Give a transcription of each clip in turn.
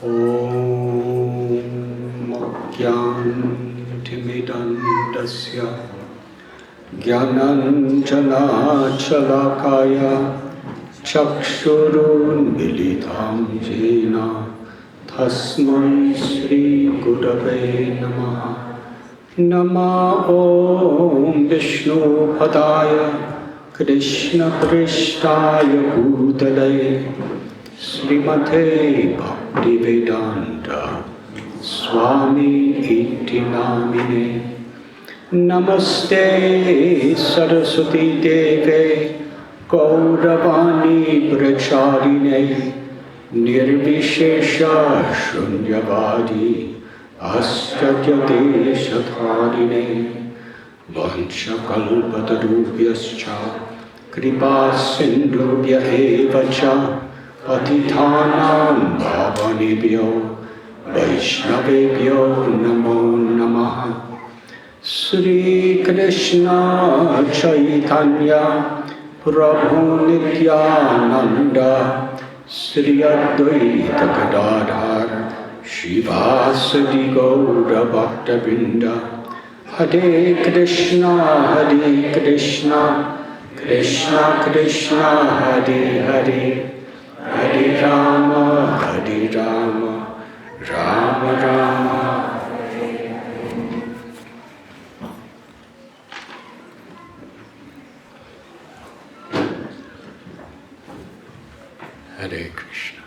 Om Gyantimidandasya Gyananjanachalakaya Chakshurunmilitam Jena Tasmai Shri Gurave Namaha. Nama Om Vishnu Padaya Krishna Prishtaya Bhutale Srimate Bhaktivedanta Swami Iti Namine. Namaste Saraswati Deve Gauravani Pracharine Nirvishesha Shunyavadi Astyadeshatharine Vanchakalpatarubhyascha Kripa Sindhubhya Evacha Patithanam Bhavanebhyo Vaishnavebhyo Namo Namaha. Sri Krishna Chaitanya Prabhu Nityananda Sri Advaita Gadadhar Shivasadi Gaura Bhaktivedanta Hare Krishna Krishna Krishna Hare Hare Hare Rama Rama Rama. Hare Krishna.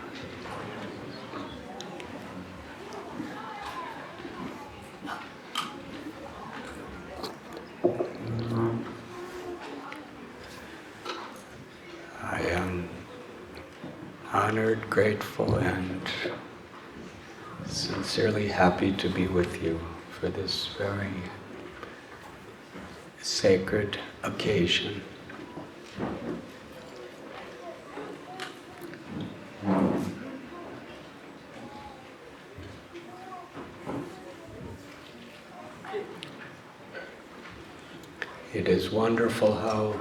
I am honored, grateful, and sincerely happy to be with you for this very sacred occasion. It is wonderful how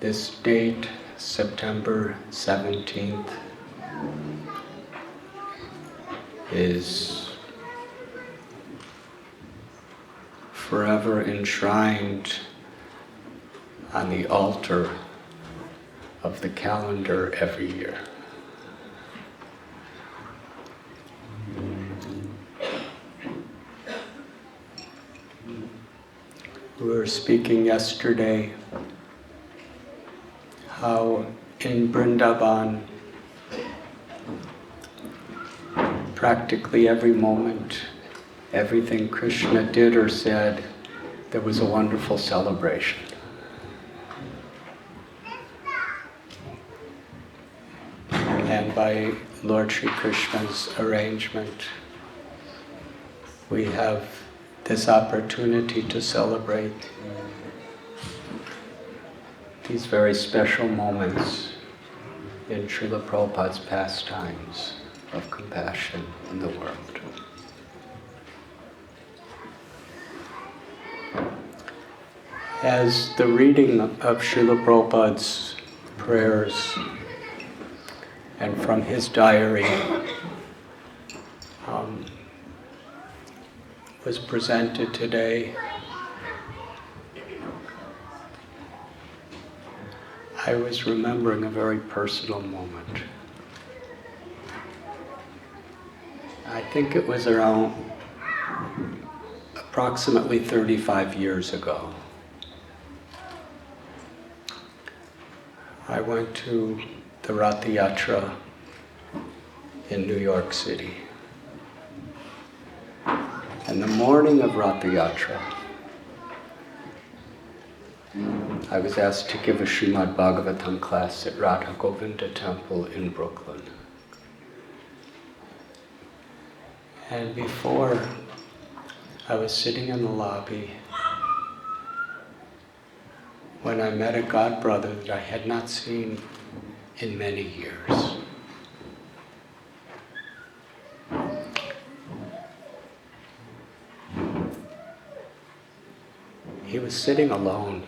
this date, September 17th, is forever enshrined on the altar of the calendar every year. We were speaking yesterday how in Vrindavan, practically every moment, everything Krishna did or said, there was a wonderful celebration. And by Lord Sri Krishna's arrangement, we have this opportunity to celebrate these very special moments in Srila Prabhupada's pastimes of compassion in the world. As the reading of Srila Prabhupada's prayers and from his diary was presented today, I was remembering a very personal moment. I think it was around approximately 35 years ago. I went to the Rath Yatra in New York City. And the morning of Rath Yatra, I was asked to give a Srimad Bhagavatam class at Radhanath Temple in Brooklyn. And before, I was sitting in the lobby when I met a godbrother that I had not seen in many years. He was sitting alone,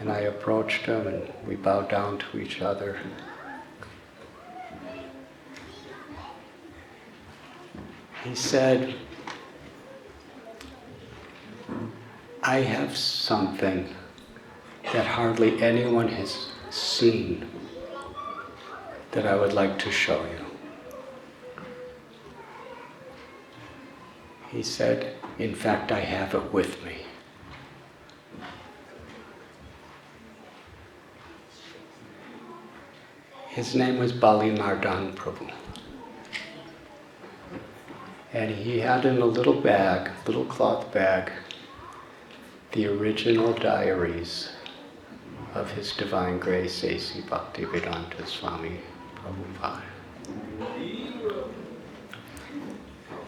and I approached him and we bowed down to each other. He said, I have something that hardly anyone has seen that I would like to show you. He said, in fact, I have it with me. His name was Bali Mardan Prabhu. And he had in a little bag, little cloth bag, the original diaries of His Divine Grace A.C. Bhaktivedanta Swami Prabhupada.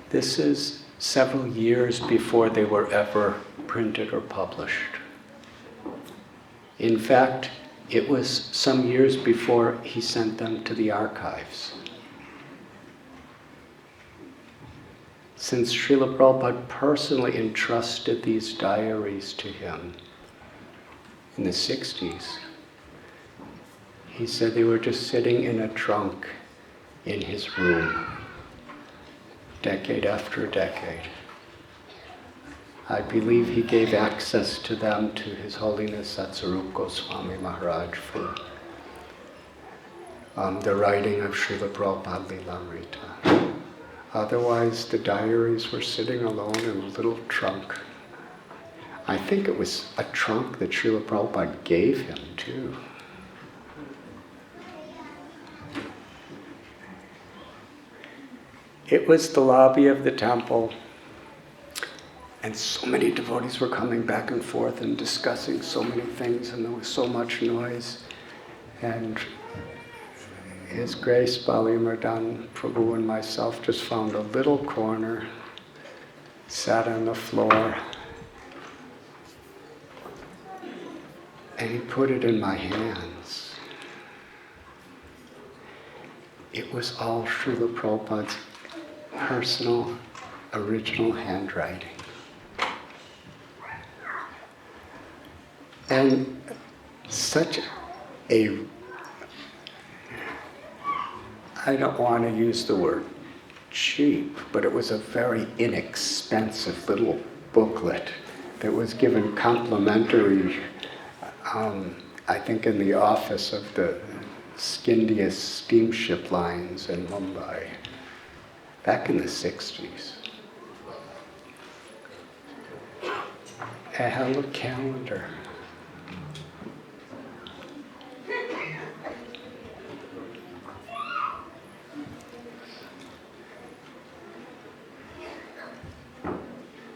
This is several years before they were ever printed or published. In fact, it was some years before he sent them to the archives. Since Srila Prabhupada personally entrusted these diaries to him in the 60s, he said they were just sitting in a trunk in his room, decade after decade. I believe he gave access to them to His Holiness Satsarup Goswami Maharaj for the writing of Srila Prabhupada Lilamrita. Otherwise, the diaries were sitting alone in a little trunk. I think it was a trunk that Srila Prabhupada gave him, too. It was the lobby of the temple, and so many devotees were coming back and forth and discussing so many things, and there was so much noise. And His Grace Bali Mardan Prabhu and myself just found a little corner, sat on the floor, and he put it in my hands. It was all Srila Prabhupada's personal, original handwriting. And such a, I don't want to use the word cheap, but it was a very inexpensive little booklet that was given complimentary, I think in the office of the Skindia steamship lines in Mumbai, back in the 60s. I have a calendar.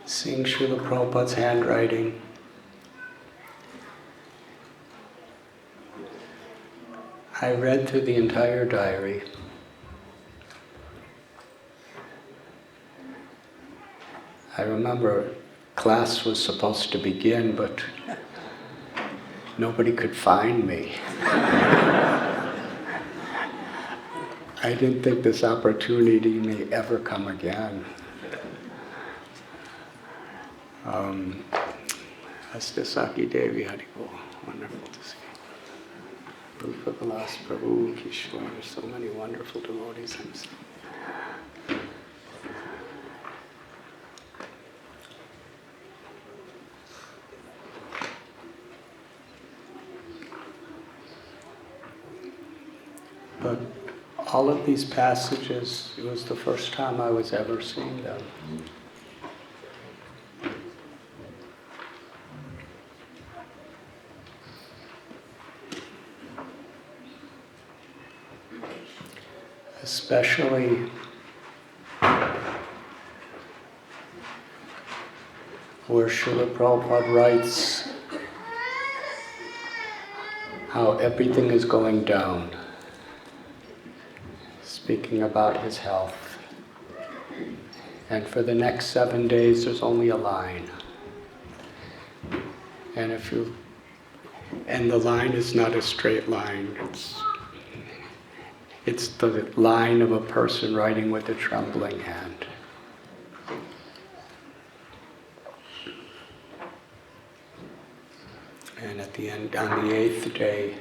Seeing Srila Prabhupada's handwriting. I read through the entire diary. I remember class was supposed to begin, but nobody could find me. I didn't think this opportunity may ever come again. Astasaki Devi Haribol, wonderful to see. Rupa Vilas Prabhu, Kishore, so many wonderful devotees. But all of these passages, it was the first time I was ever seeing them. Especially where Srila Prabhupada writes how everything is going down, speaking about his health. And for the next 7 days, there's only a line. And the line is not a straight line. It's the line of a person writing with a trembling hand. And at the end, on the 8th day,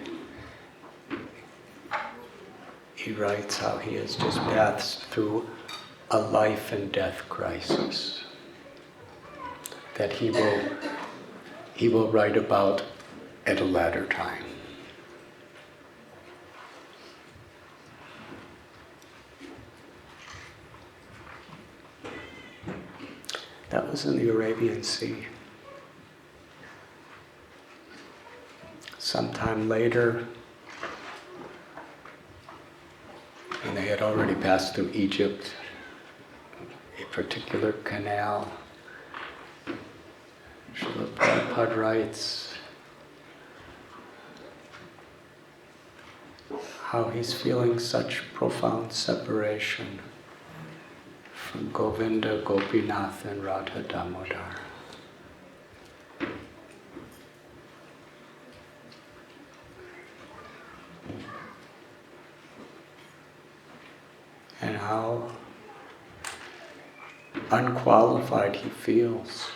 he writes how he has just passed through a life and death crisis that he will write about at a later time. That was in the Arabian Sea. Sometime later, and they had already passed through Egypt, a particular canal. Srila Prabhupada writes how he's feeling such profound separation from Govinda, Gopinath, and Radha Damodar. And how unqualified he feels.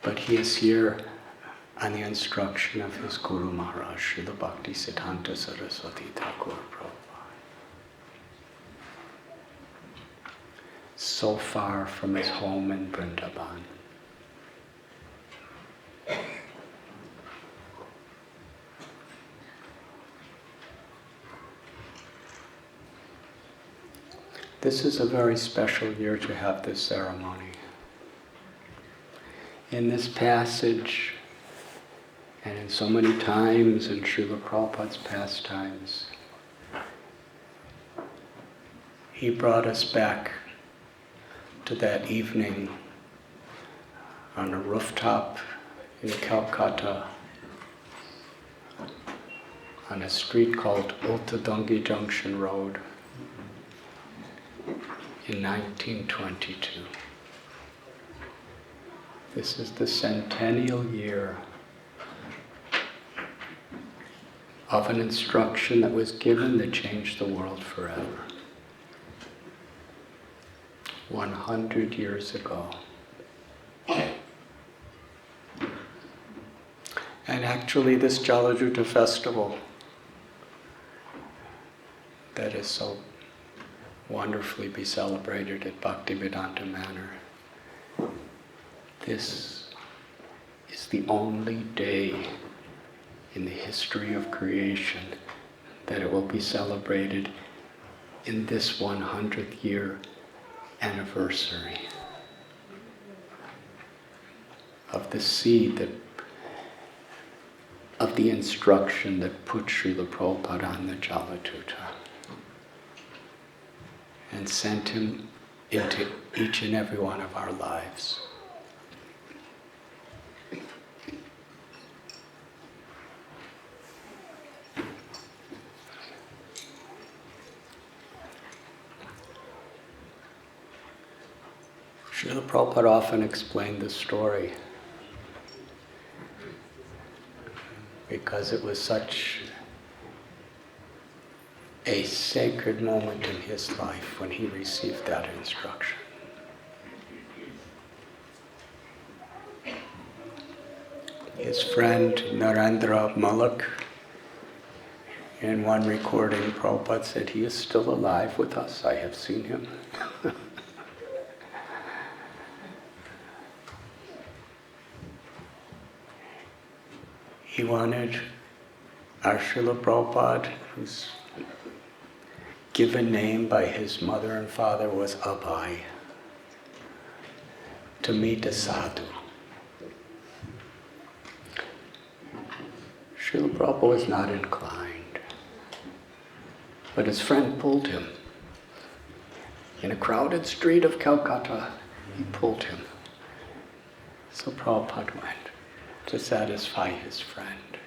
But he is here on the instruction of his Guru Maharaj, Srila Bhaktisiddhanta Saraswati Thakur Prabhupada. So far from his home in Vrindavan. This is a very special year to have this ceremony. In this passage, and in so many times in Srila Prabhupada's pastimes, he brought us back to that evening on a rooftop in Calcutta, on a street called Ultadungi Junction Road in 1922. This is the centennial year of an instruction that was given that changed the world forever. 100 years ago. And actually this Jalajuta festival that is so wonderfully be celebrated at Bhaktivedanta Manor, this is the only day in the history of creation that it will be celebrated in this 100th year anniversary of the seed that, of the instruction that put Srila Prabhupada on the Jalajuta and sent him into each and every one of our lives. Srila Prabhupada often explained this story because it was such a sacred moment in his life when he received that instruction. His friend Narendra Mullock, in one recording, Prabhupada said, "He is still alive with us, I have seen him." He wanted our Srila Prabhupada, whose given name by his mother and father was Abhay, to meet a sadhu. Srila Prabhupada was not inclined, but his friend pulled him. In a crowded street of Calcutta, he pulled him. So Prabhupada went to satisfy his friend.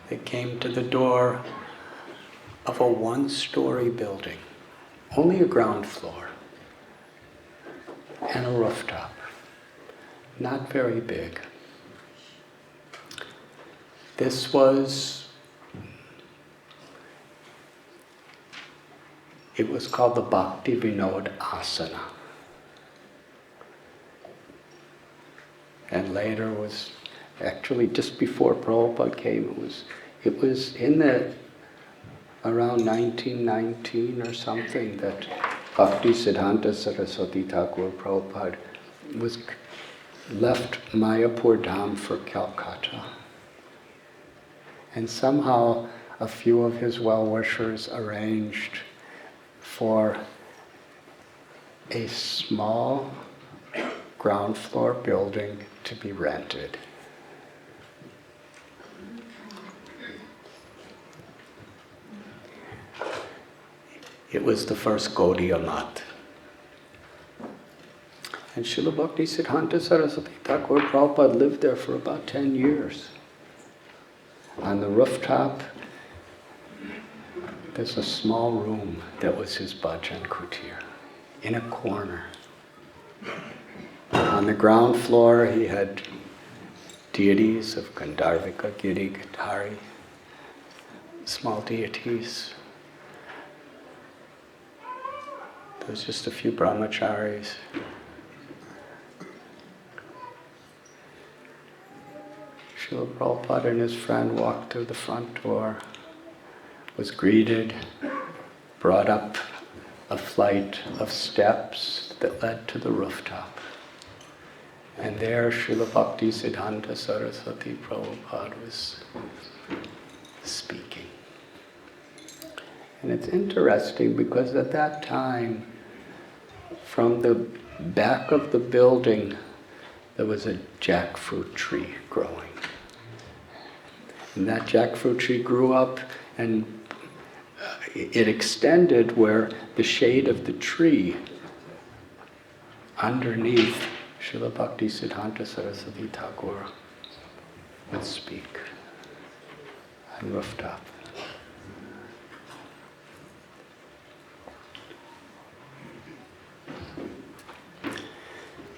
They came to the door of a one-story building, only a ground floor, and a rooftop, not very big. This was, it was called the Bhakti Vinod Asana. And later was, actually just before Prabhupada came, it was in the around 1919 or something, that Bhaktisiddhanta Saraswati Thakur Prabhupada left Mayapur Dham for Calcutta. And somehow a few of his well-wishers arranged for a small ground floor building to be rented. It was the first Gaudiya Math. And Srila Bhaktisiddhanta Saraswati Thakur Prabhupada lived there for about 10 years. On the rooftop, there's a small room that was his bhajan kutir, in a corner. On the ground floor, he had deities of Gandharvika, Giri, Gandhari, small deities. There was just a few brahmacharis. Srila Prabhupada and his friend walked through the front door, was greeted, brought up a flight of steps that led to the rooftop. And there Srila Bhaktisiddhanta Saraswati Prabhupada was speaking. And it's interesting because at that time, from the back of the building, there was a jackfruit tree growing. And that jackfruit tree grew up and it extended where the shade of the tree underneath Srila Bhaktisiddhanta Saraswati Thakur would speak on rooftop.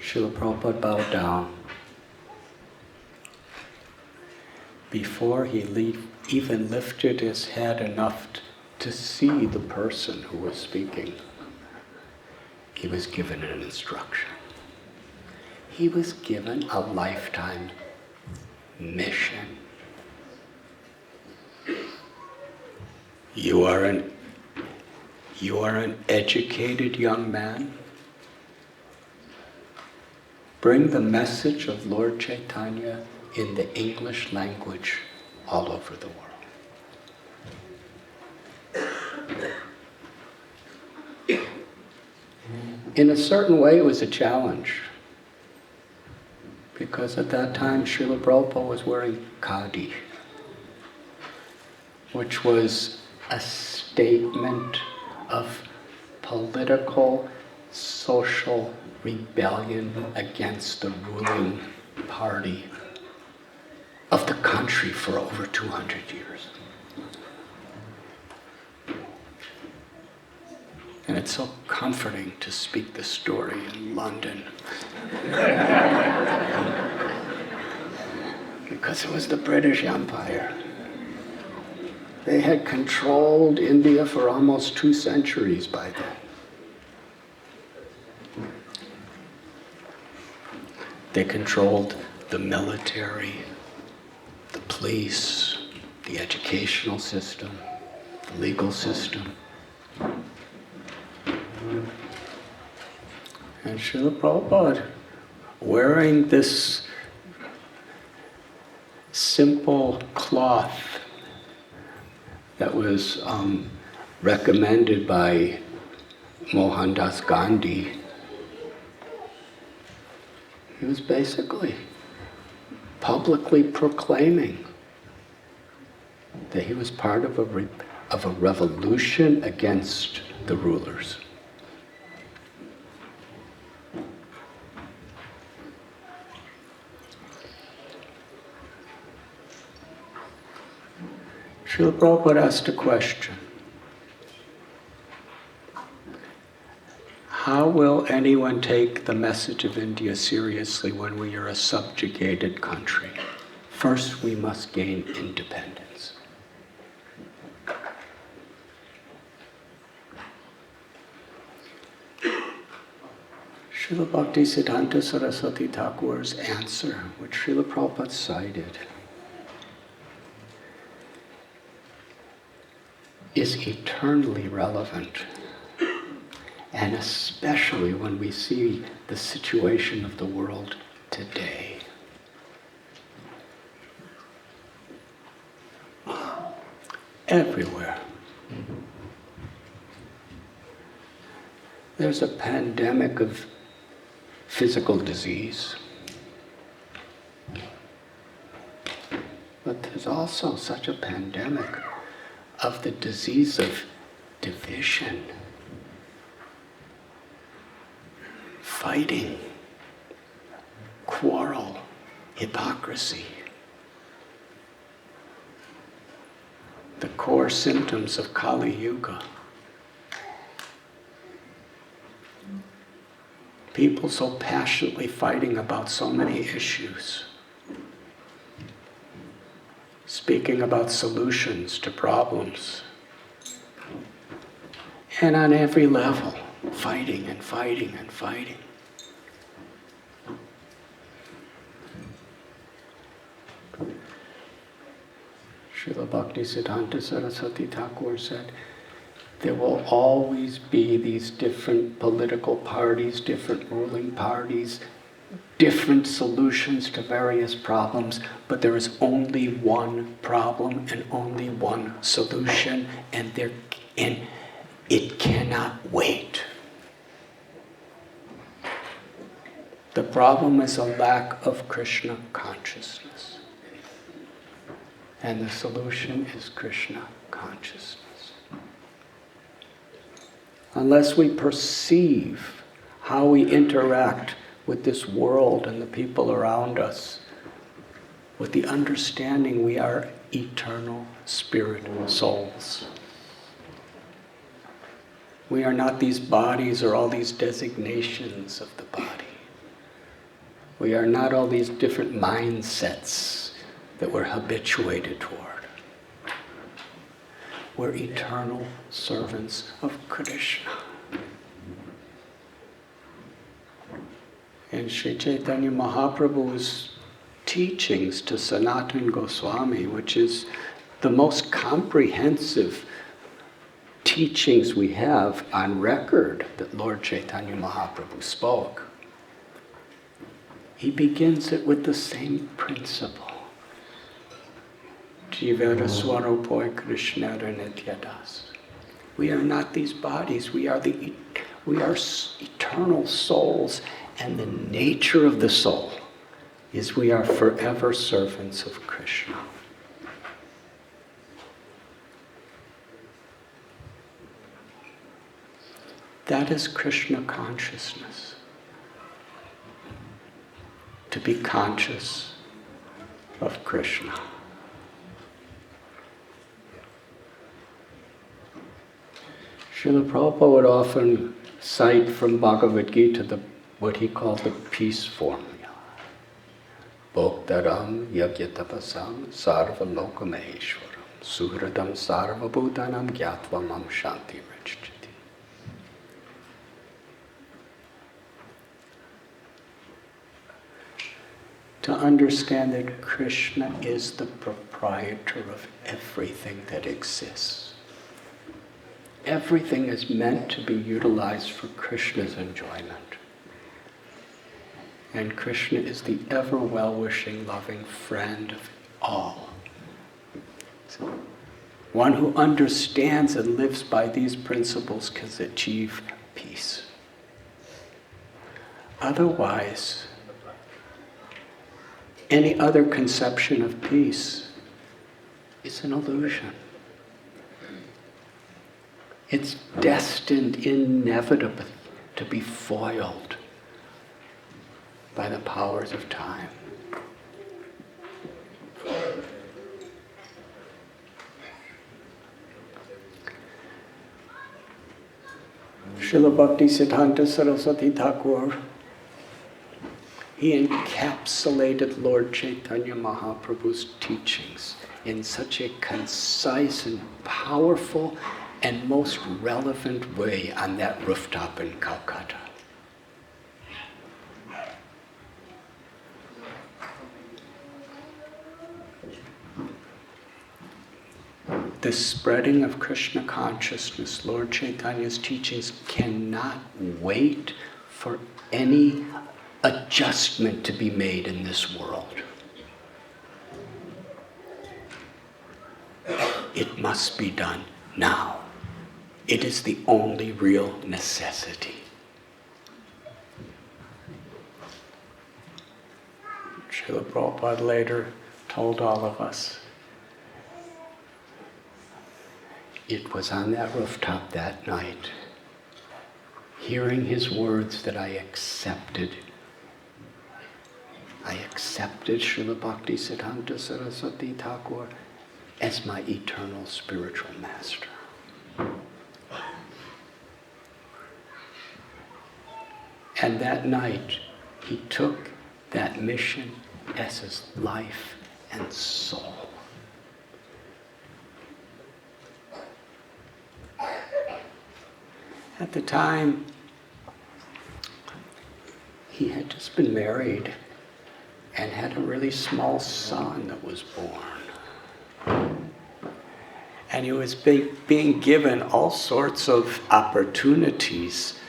Srila Prabhupada bowed down. Before he even lifted his head enough to see the person who was speaking, he was given an instruction. He was given a lifetime mission. You are an educated young man. Bring the message of Lord Chaitanya in the English language all over the world. In a certain way, it was a challenge, because at that time Srila Prabhupada was wearing khadi, which was a statement of political, social rebellion against the ruling party of the country for over 200 years. And it's so comforting to speak the story in London. Because it was the British Empire. They had controlled India for almost 2 centuries by then. They controlled the military, the police, the educational system, the legal system. And Srila Prabhupada, wearing this simple cloth that was recommended by Mohandas Gandhi, he was basically publicly proclaiming that he was part of a revolution against the rulers. Srila Prabhupada asked a question. How will anyone take the message of India seriously when we are a subjugated country? First, we must gain independence. Srila Bhaktisiddhanta Saraswati Thakur's answer, which Srila Prabhupada cited, is eternally relevant. And especially when we see the situation of the world today. Everywhere. There's a pandemic of physical disease. But there's also such a pandemic of the disease of division, fighting, quarrel, hypocrisy. The core symptoms of Kali Yuga. People so passionately fighting about so many issues. Speaking about solutions to problems. And on every level, fighting and fighting and fighting. Srila Bhaktisiddhanta Saraswati Thakur said, there will always be these different political parties, different ruling parties, different solutions to various problems, but there is only one problem and only one solution, and it cannot wait. The problem is a lack of Krishna consciousness. And the solution is Krishna consciousness. Unless we perceive how we interact with this world and the people around us, with the understanding we are eternal spirit souls. We are not these bodies or all these designations of the body. We are not all these different mindsets that we're habituated toward. We're eternal servants of Krishna. In Sri Chaitanya Mahaprabhu's teachings to Sanatana Goswami, which is the most comprehensive teachings we have on record that Lord Chaitanya Mahaprabhu spoke, he begins it with the same principle. Jivara Swarupoi Krishnara Nityadas. We are not these bodies, we are eternal souls, and the nature of the soul is we are forever servants of Krishna. That is Krishna consciousness. To be conscious of Krishna. Srila Prabhupada would often cite from Bhagavad Gita what he called the peace formula. Bhoktaram yagyatapasam sarva lokameshwaram suhradam sarva bhutanam gyatva mam shanti rajchati. To understand that Krishna is the proprietor of everything that exists. Everything is meant to be utilized for Krishna's enjoyment. And Krishna is the ever well-wishing, loving friend of all. So, one who understands and lives by these principles can achieve peace. Otherwise, any other conception of peace is an illusion. It's destined inevitably to be foiled by the powers of time. Srila Bhaktisiddhanta Saraswati Thakur, he encapsulated Lord Chaitanya Mahaprabhu's teachings in such a concise and powerful and most relevant way on that rooftop in Calcutta. the spreading of Krishna consciousness, Lord Chaitanya's teachings, cannot wait for any adjustment to be made in this world. It must be done now. It is the only real necessity. Srila Prabhupada later told all of us, it was on that rooftop that night, hearing his words, that I accepted Srila Bhaktivedanta Saraswati Thakur as my eternal spiritual master. And that night, he took that mission as his life and soul. At the time, he had just been married and had a really small son that was born. And he was being given all sorts of opportunities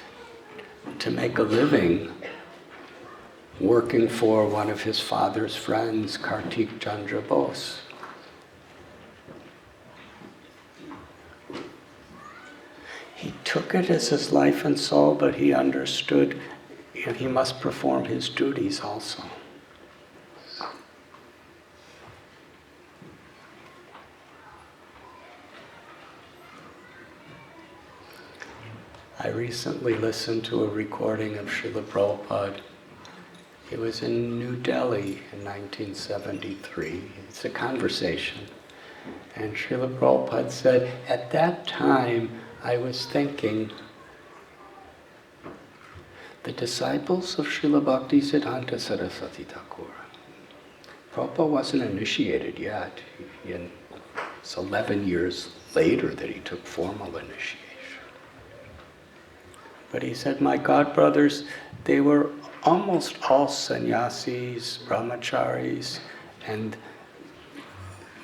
to make a living, working for one of his father's friends, Kartik Chandra Bose. He took it as his life and soul, but he understood he must perform his duties also. I recently listened to a recording of Srila Prabhupada. It was in New Delhi in 1973. It's a conversation. And Srila Prabhupada said, at that time, I was thinking, the disciples of Srila Bhaktivedanta Saraswati Thakur. Prabhupada wasn't initiated yet. It's 11 years later that he took formal initiation. But he said, my godbrothers, they were almost all sannyasis, brahmacharis, and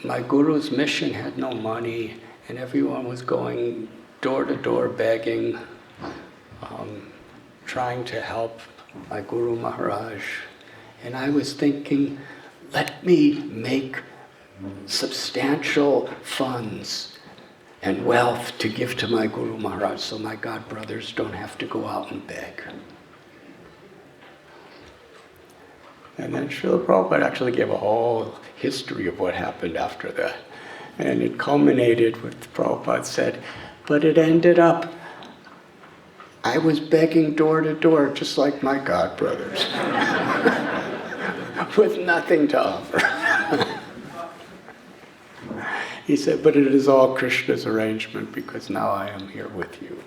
my guru's mission had no money, and everyone was going door to door begging, trying to help my Guru Maharaj. And I was thinking, let me make substantial funds and wealth to give to my Guru Maharaj so my godbrothers don't have to go out and beg. And then Srila Prabhupada actually gave a whole history of what happened after that. And it culminated with Prabhupada said, but it ended up, I was begging door to door just like my godbrothers, with nothing to offer. He said, but it is all Krishna's arrangement because now I am here with you.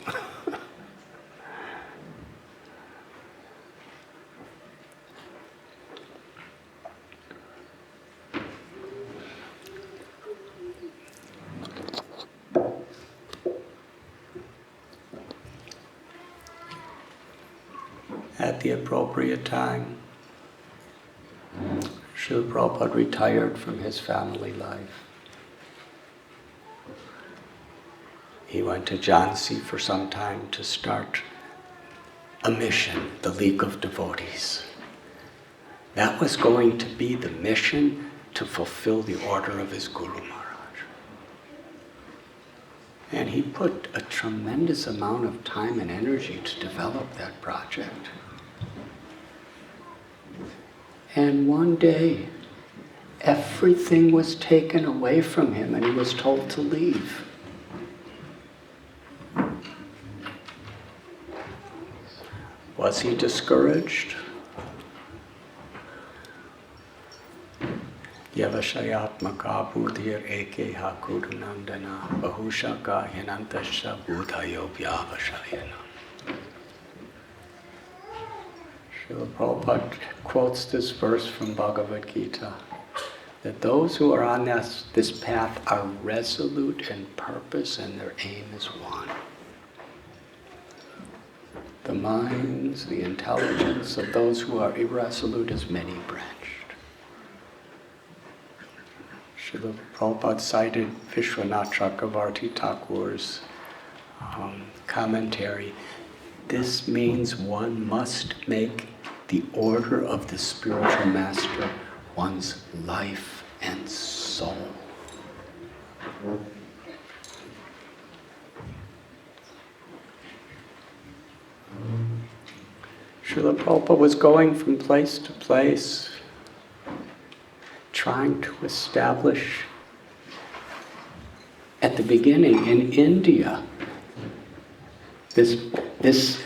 At the appropriate time, Srila Prabhupada retired from his family life. He went to Jhansi for some time to start a mission, the League of Devotees. That was going to be the mission to fulfill the order of his Guru Maharaj. And he put a tremendous amount of time and energy to develop that project. And one day, everything was taken away from him and he was told to leave. Was he discouraged? Yavashayatmaka buddhir ekeha kudunandana bahushaka yanantasya buddhayo vyavashayana. Srila Prabhupada quotes this verse from Bhagavad Gita, that those who are on this path are resolute in purpose and their aim is one. The minds, the intelligence of those who are irresolute is many-branched. Srila Prabhupada cited Vishwanath Chakravarti Thakur's commentary. This means one must make the order of the spiritual master one's life and soul. Srila Prabhupada was going from place to place, trying to establish, at the beginning in India, this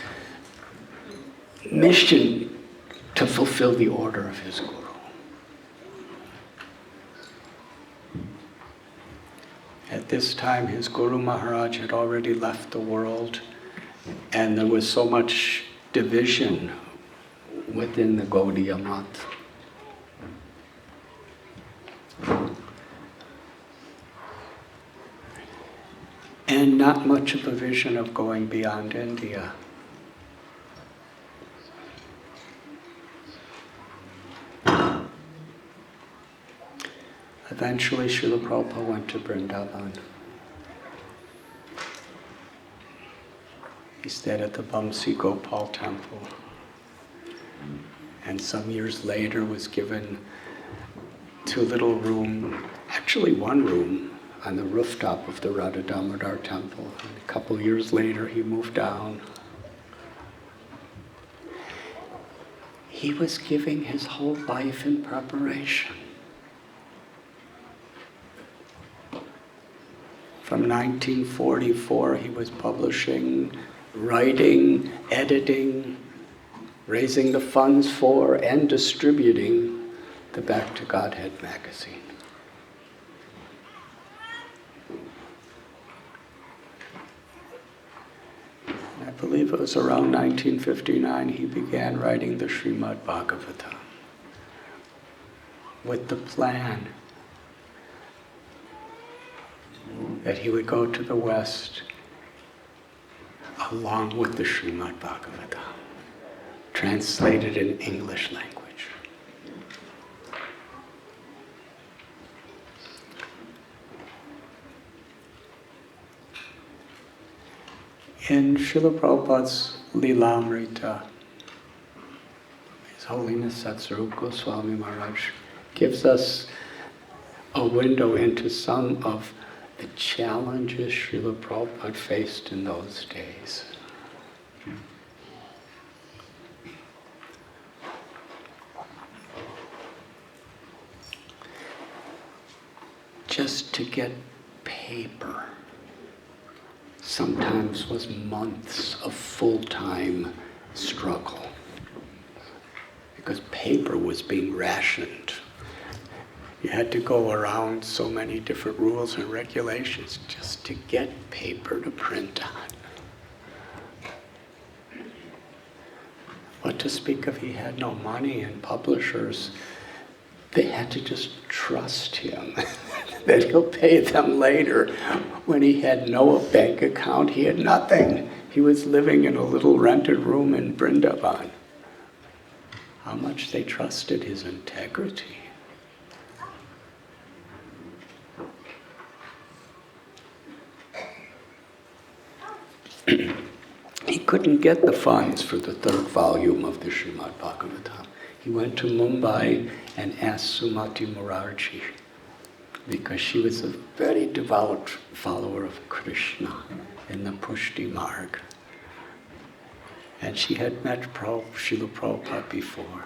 mission to fulfill the order of his Guru. At this time, his Guru Maharaj had already left the world, and there was so much division within the Gaudiya Math. And not much of a vision of going beyond India. Eventually, Srila Prabhupada went to Vrindavan. He stayed at the Bamsi Gopal temple. And some years later was given to a little room, actually one room, on the rooftop of the Radhanath temple. And a couple years later, he moved down. He was giving his whole life in preparation. From 1944, he was publishing, writing, editing, raising the funds for, and distributing the Back to Godhead magazine. I believe it was around 1959 he began writing the Srimad Bhagavatam with the plan that he would go to the West along with the Srimad Bhagavatam, translated in English language. In Srila Prabhupada's Lilamrita, His Holiness Satsvarup Goswami Maharaj gives us a window into some of the challenges Srila Prabhupada faced in those days. Just to get paper sometimes was months of full-time struggle because paper was being rationed. You had to go around so many different rules and regulations just to get paper to print on. What to speak of, he had no money, and publishers, they had to just trust him that he'll pay them later. When he had no bank account, he had nothing. He was living in a little rented room in Vrindavan. How much they trusted his integrity. He couldn't get the funds for the third volume of the Srimad Bhagavatam. He went to Mumbai and asked Sumati Murarji, because she was a very devout follower of Krishna in the Pushti Marg. And she had met Srila Prabhupada before.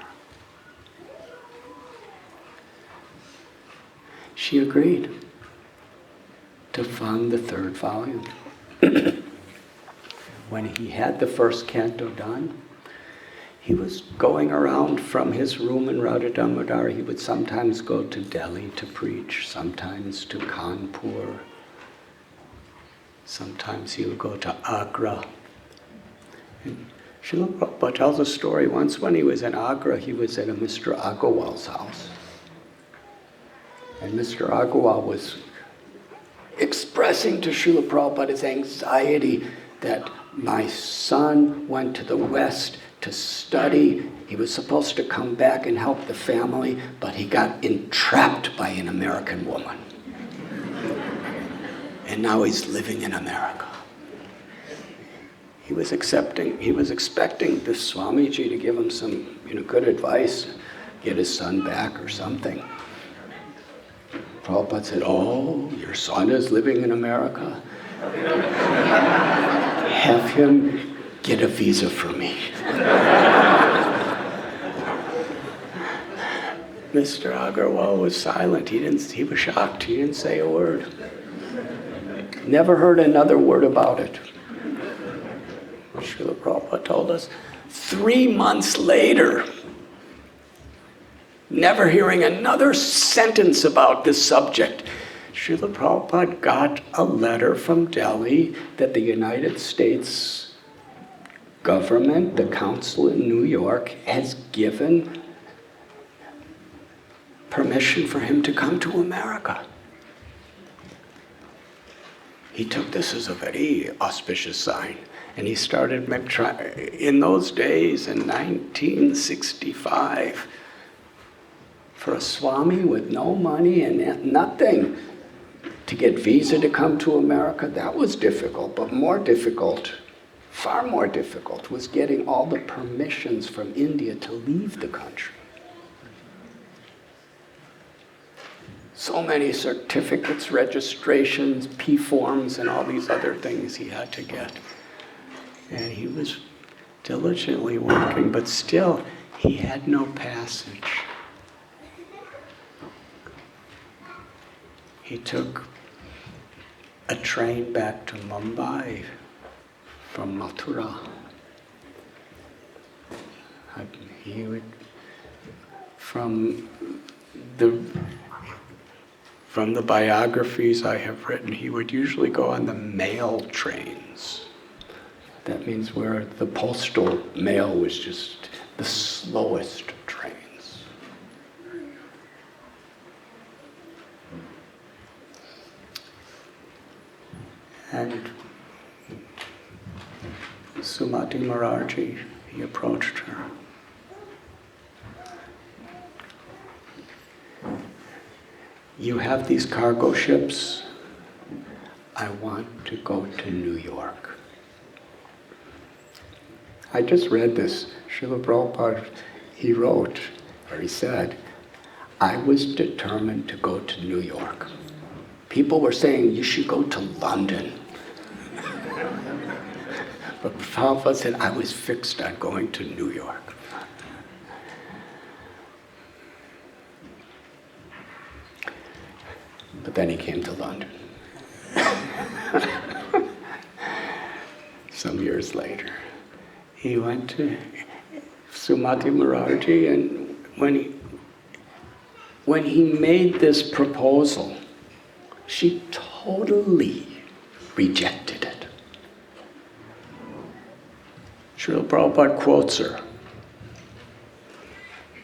She agreed to fund the third volume. When he had the first canto done, he was going around from his room in Radha Damodar. He would sometimes go to Delhi to preach, sometimes to Kanpur, sometimes he would go to Agra. And Srila Prabhupada tells a story. Once when he was in Agra, he was at a Mr. Agarwal's house. And Mr. Agarwal was expressing to Srila Prabhupada his anxiety that my son went to the West to study. He was supposed to come back and help the family, but he got entrapped by an American woman. And now he's living in America. He was expecting the Swamiji to give him some, good advice, get his son back or something. Prabhupada said, "Oh, your son is living in America? Have him get a visa for me." Mr. Agarwal was silent. He was shocked. He didn't say a word. Never heard another word about it. Srila Prabhupada told us 3 months later, never hearing another sentence about this subject, Srila Prabhupada got a letter from Delhi that the United States government, the council in New York, has given permission for him to come to America. He took this as a very auspicious sign. And he started, in those days, in 1965, for a Swami with no money and nothing, to get visa to come to America, that was difficult. But more difficult, far more difficult, was getting all the permissions from India to leave the country. So many certificates, registrations, P-forms, and all these other things he had to get. And he was diligently working, but still, he had no passage. He took a train back to Mumbai from Mathura. He would, from the biographies I have written, he would usually go on the mail trains. That means where the postal mail was just the slowest trains. And Sumati Maharaj, he approached her. "You have these cargo ships. I want to go to New York." I just read this. Srila Prabhupada, he wrote, or he said, "I was determined to go to New York. People were saying, you should go to London." But Prabhupada said, "I was fixed on going to New York." But then he came to London. Some years later. He went to Sumati Maharaj, and when he made this proposal, she totally rejected it. Srila Prabhupada quotes her,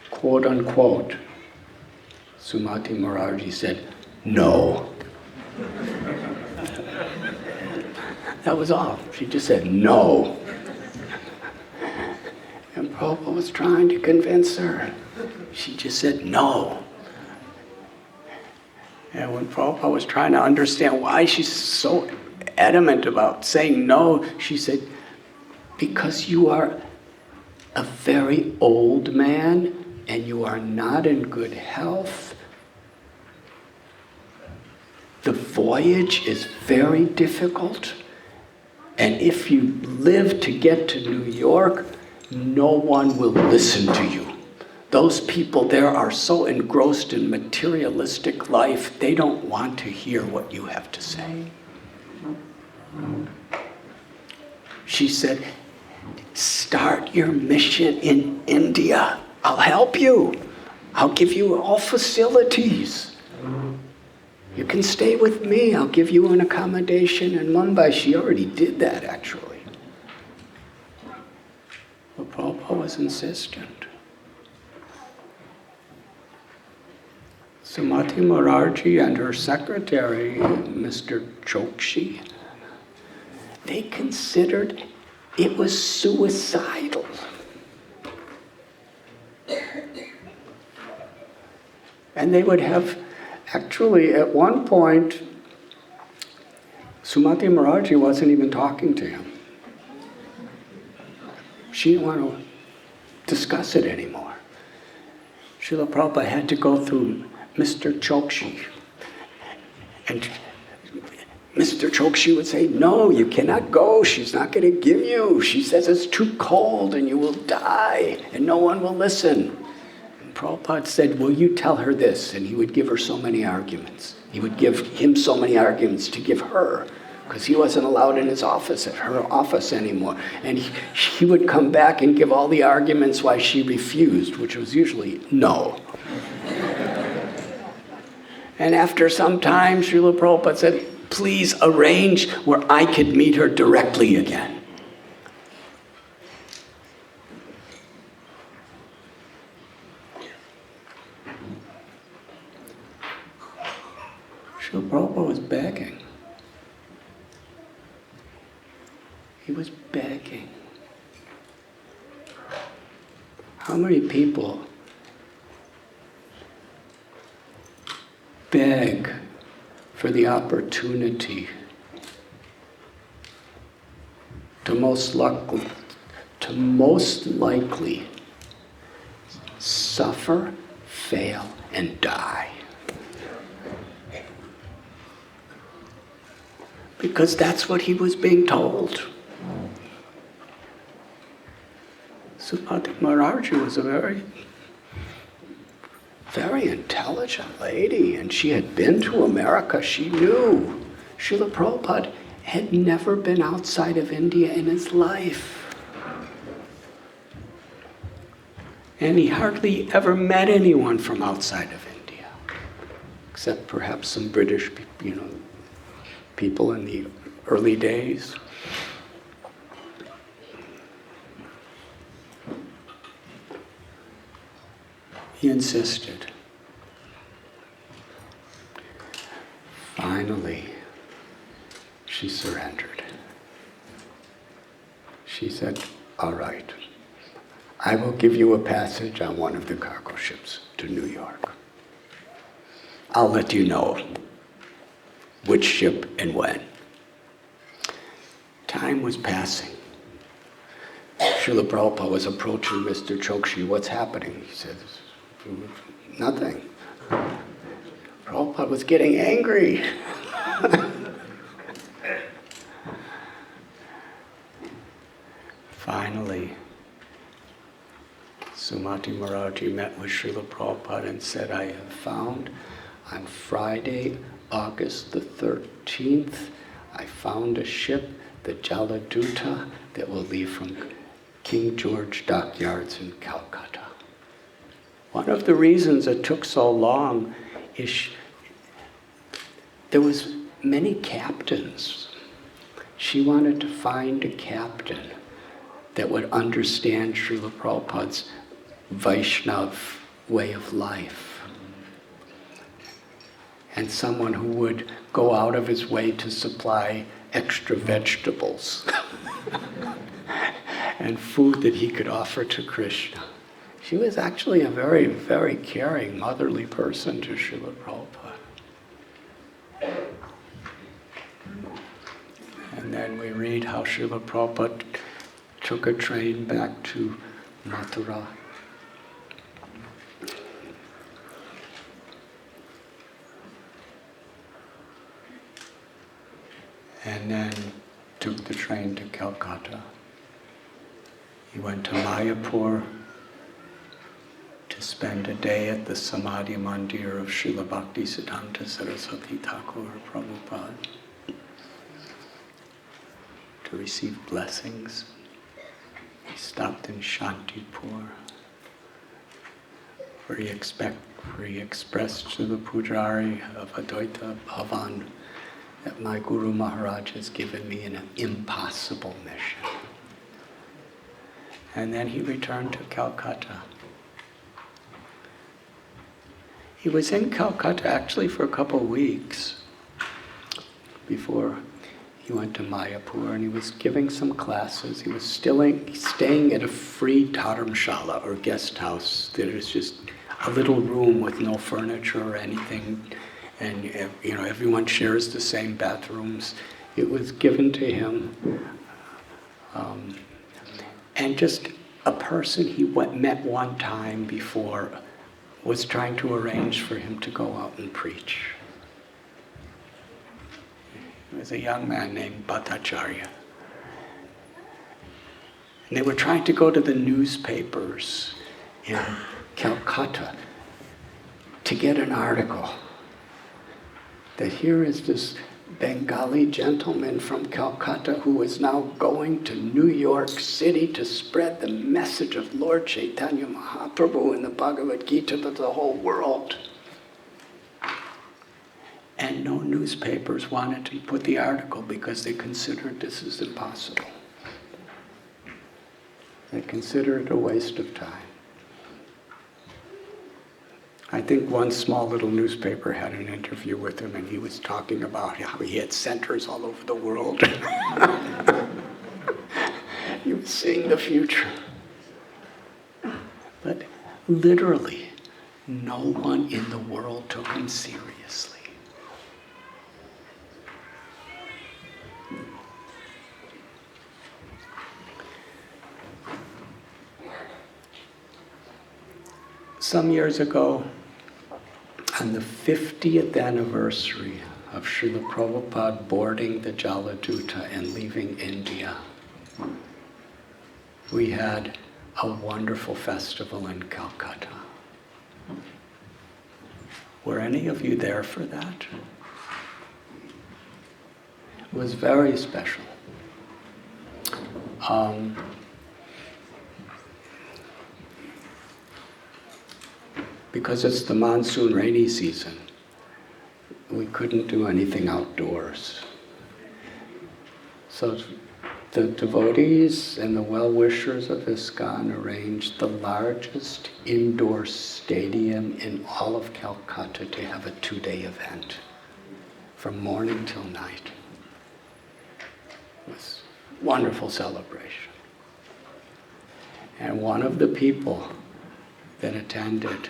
quote unquote. Sumati Maharaj said, "No." That was all. She just said, "No." And Prabhupada was trying to convince her. She just said no. And when Prabhupada was trying to understand why she's so adamant about saying no, she said, "Because you are a very old man and you are not in good health. The voyage is very difficult. And if you live to get to New York, no one will listen to you. Those people there are so engrossed in materialistic life, they don't want to hear what you have to say." She said, "Start your mission in India. I'll help you. I'll give you all facilities. You can stay with me. I'll give you an accommodation in Mumbai." She already did that, actually. But Prabhupada was insistent. Sumati Maharaj and her secretary, Mr. Chokshi, they considered it was suicidal. And they would have, actually, at one point, Sumati Maharaji wasn't even talking to him. She didn't want to discuss it anymore. Srila Prabhupada had to go through Mr. Chokshi. And Mr. Chokshi would say, no, you cannot go. She's not going to give you. She says it's too cold and you will die and no one will listen. And Prabhupada said, will you tell her this? And he would give her so many arguments. He would give him so many arguments to give her, because he wasn't allowed in his office, at her office anymore. And he would come back and give all the arguments why she refused, which was usually no. And after some time, Srila Prabhupada said, please arrange where I could meet her directly again. Srila Prabhupada was begging. He was begging. How many people beg for the opportunity to most likely suffer, fail, and die? Because that's what he was being told. Sumati Maharaji was a very, very intelligent lady, and she had been to America. She knew. Srila Prabhupada had never been outside of India in his life. And he hardly ever met anyone from outside of India, except perhaps some British, people in the early days. He insisted. Finally, she surrendered. She said, all right, I will give you a passage on one of the cargo ships to New York. I'll let you know which ship and when. Time was passing. Srila Prabhupada was approaching Mr. Chokshi. What's happening? He says, nothing. Prabhupada was getting angry. Finally, Sumati Maharaji met with Srila Prabhupada and said, I have found on Friday, August the 13th, I found a ship, the Jaladuta, that will leave from King George Dockyards in Calcutta. One of the reasons it took so long is there was many captains. She wanted to find a captain that would understand Srila Prabhupada's Vaishnav way of life. And someone who would go out of his way to supply extra vegetables and food that he could offer to Krishna. She was actually a very, very caring, motherly person to Srila Prabhupada. And then we read how Srila Prabhupada took a train back to Mathura. And then took the train to Calcutta. He went to Mayapur to spend a day at the Samadhi Mandir of Srila Bhaktisiddhanta Saraswati Thakur Prabhupada to receive blessings. He stopped in Shantipur, where he expressed to the Pujari of Advaita Bhavan that my Guru Maharaj has given me an impossible mission. And then he returned to Calcutta. He was in Calcutta actually for a couple of weeks before he went to Mayapur, and he was giving some classes. He was staying at a free dharamshala, or guest house, that is just a little room with no furniture or anything. And everyone shares the same bathrooms. It was given to him. And just a person he met one time before was trying to arrange for him to go out and preach. He was a young man named Bhattacharya. And they were trying to go to the newspapers in Calcutta to get an article that here is this Bengali gentleman from Calcutta who is now going to New York City to spread the message of Lord Chaitanya Mahaprabhu in the Bhagavad Gita to the whole world. And no newspapers wanted to put the article because they considered this is impossible. They considered it a waste of time. I think one small little newspaper had an interview with him and he was talking about how he had centers all over the world. He was seeing the future. But literally, no one in the world took him seriously. Some years ago, on the 50th anniversary of Srila Prabhupada boarding the Jaladuta and leaving India, we had a wonderful festival in Calcutta. Were any of you there for that? It was very special. Because it's the monsoon rainy season, we couldn't do anything outdoors. So the devotees and the well-wishers of ISKCON arranged the largest indoor stadium in all of Calcutta to have a 2-day event, from morning till night. It was a wonderful celebration. And one of the people that attended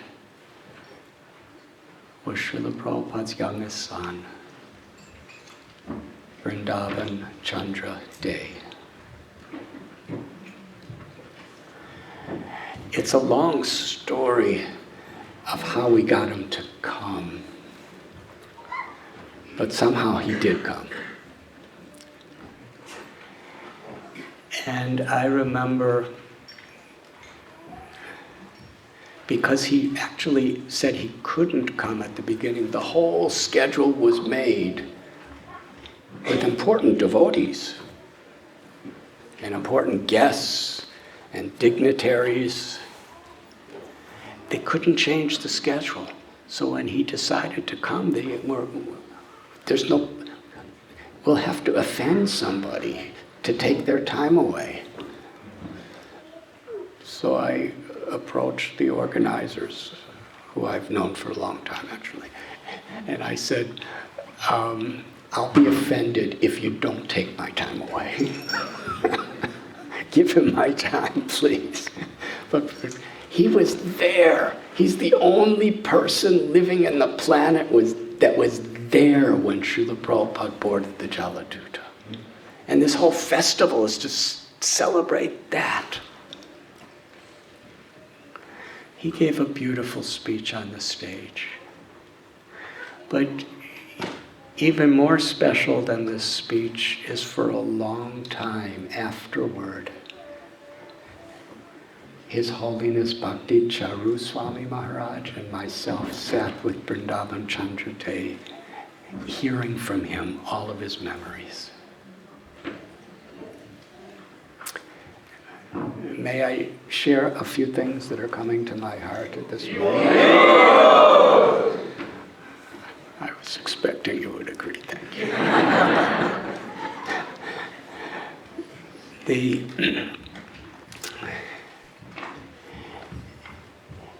was Srila Prabhupada's youngest son, Vrindavan Chandra Day. It's a long story of how we got him to come, but somehow he did come. And I remember, because he actually said he couldn't come at the beginning, the whole schedule was made with important devotees and important guests and dignitaries. They couldn't change the schedule. So when he decided to come, we'll have to offend somebody to take their time away. So I approached the organizers, who I've known for a long time actually, and I said, I'll be offended if you don't take my time away. Give him my time, please. But he was there. He's the only person living in the planet that was there when Srila Prabhupada boarded the Jaladuta. And this whole festival is to celebrate that. He gave a beautiful speech on the stage. But even more special than this speech is for a long time afterward, His Holiness Bhakti Charu Swami Maharaj and myself sat with Vrindavan Chandra Day, hearing from him all of his memories. May I share a few things that are coming to my heart at this moment? I was expecting you would agree, thank you.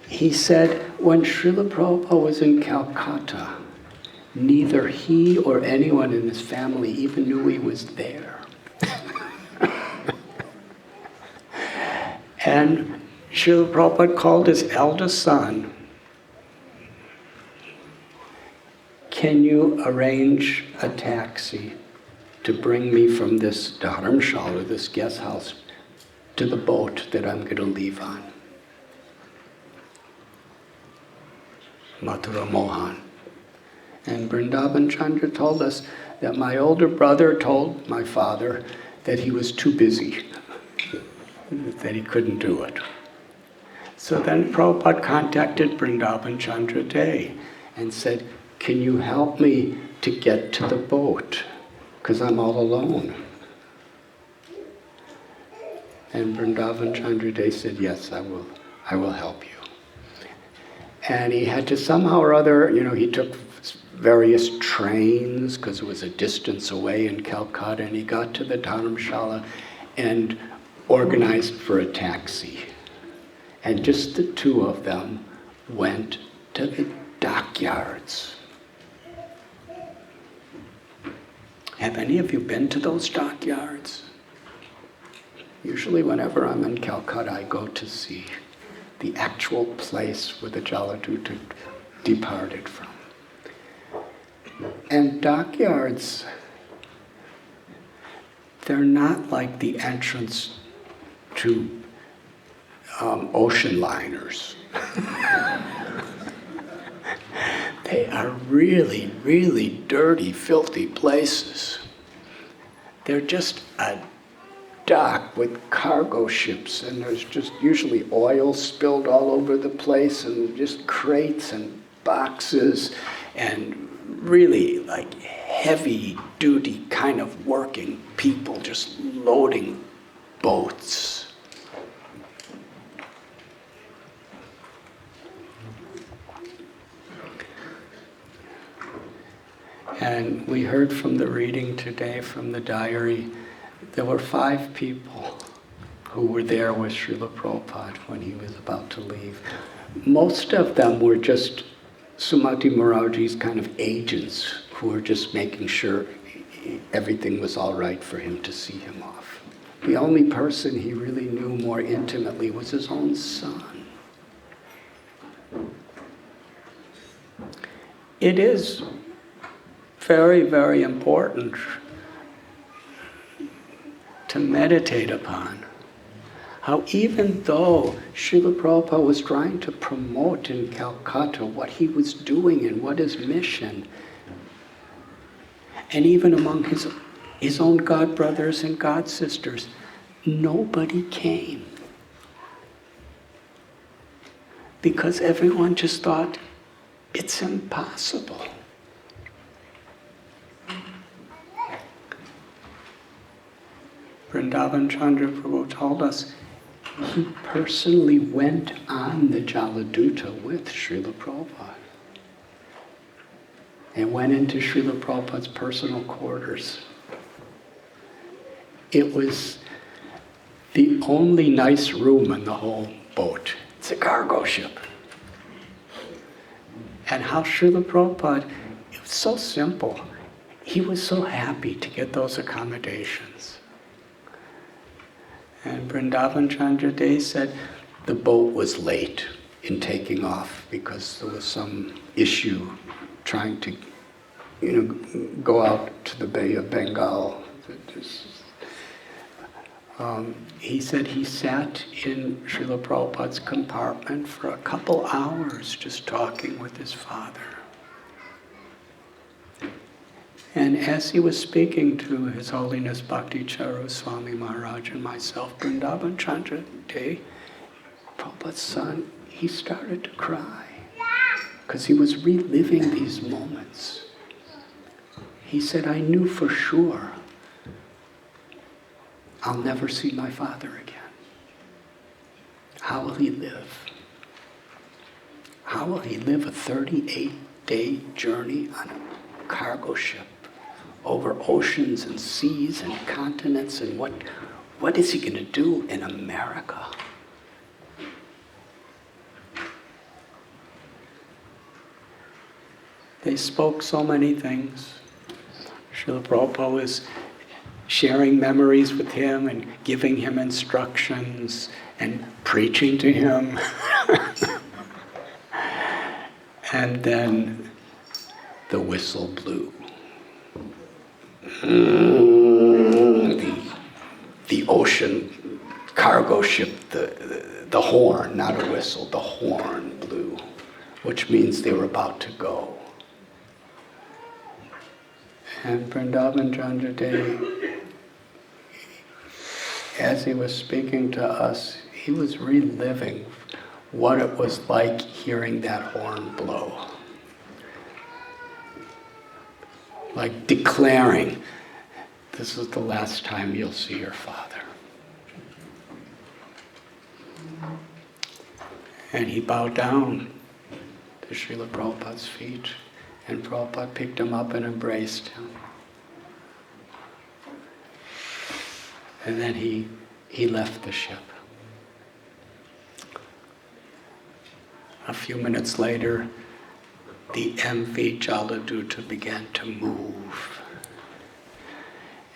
He said when Srila Prabhupada was in Calcutta, neither he or anyone in his family even knew he was there. And Srila Prabhupada called his eldest son, "Can you arrange a taxi to bring me from this dharamshala, this guest house, to the boat that I'm going to leave on. Mathura Mohan. And Vrindavan Chandra told us that my older brother told my father that he was too busy, that he couldn't do it. So then Prabhupada contacted Vrindavan Chandra Day and said, can you help me to get to the boat? Because I'm all alone. And Vrindavan Chandra Day said, yes, I will help you. And he had to somehow or other, he took various trains because it was a distance away in Calcutta, and he got to the dharamshala and organized for a taxi. And just the two of them went to the dockyards. Have any of you been to those dockyards? Usually whenever I'm in Calcutta, I go to see the actual place where the Jaladuta departed from. And dockyards, they're not like the entrance to ocean liners. They are really, really dirty, filthy places. They're just a dock with cargo ships, and there's just usually oil spilled all over the place, and just crates and boxes, and really like heavy duty kind of working people just loading boats. And we heard from the reading today from the diary, there were 5 people who were there with Srila Prabhupada when he was about to leave. Most of them were just Sumati Maharaji's kind of agents who were just making sure everything was all right for him to see him off. The only person he really knew more intimately was his own son. It is very, very important to meditate upon how even though Srila Prabhupada was trying to promote in Calcutta what he was doing and what his mission, and even among his own God brothers and God sisters, nobody came. Because everyone just thought, it's impossible. Vrindavan Chandra Prabhu told us he personally went on the Jaladuta with Srila Prabhupada and went into Srila Prabhupada's personal quarters. It was the only nice room in the whole boat. It's a cargo ship. And how Srila Prabhupada, it was so simple. He was so happy to get those accommodations. And Vrindavan Chandra Day said the boat was late in taking off because there was some issue trying to, go out to the Bay of Bengal. He said he sat in Srila Prabhupada's compartment for a couple hours just talking with his father. And as he was speaking to His Holiness Bhakti Charu Swami Maharaj and myself, Vrindavan Chandra Day, Prabhupada's son, he started to cry because he was reliving these moments. He said, I knew for sure I'll never see my father again. How will he live? How will he live a 38-day journey on a cargo ship over oceans and seas and continents, and what is he going to do in America? They spoke so many things. Srila Prabhupada was sharing memories with him and giving him instructions and preaching to him. And then the whistle blew. the ocean cargo ship, the horn, not a whistle, the horn blew, which means they were about to go. And Vrindavan Chandra, as he was speaking to us, he was reliving what it was like hearing that horn blow. Like declaring, this is the last time you'll see your father. And he bowed down to Srila Prabhupada's feet, and Prabhupada picked him up and embraced him. And then he left the ship. A few minutes later, the MV Jaladuta began to move.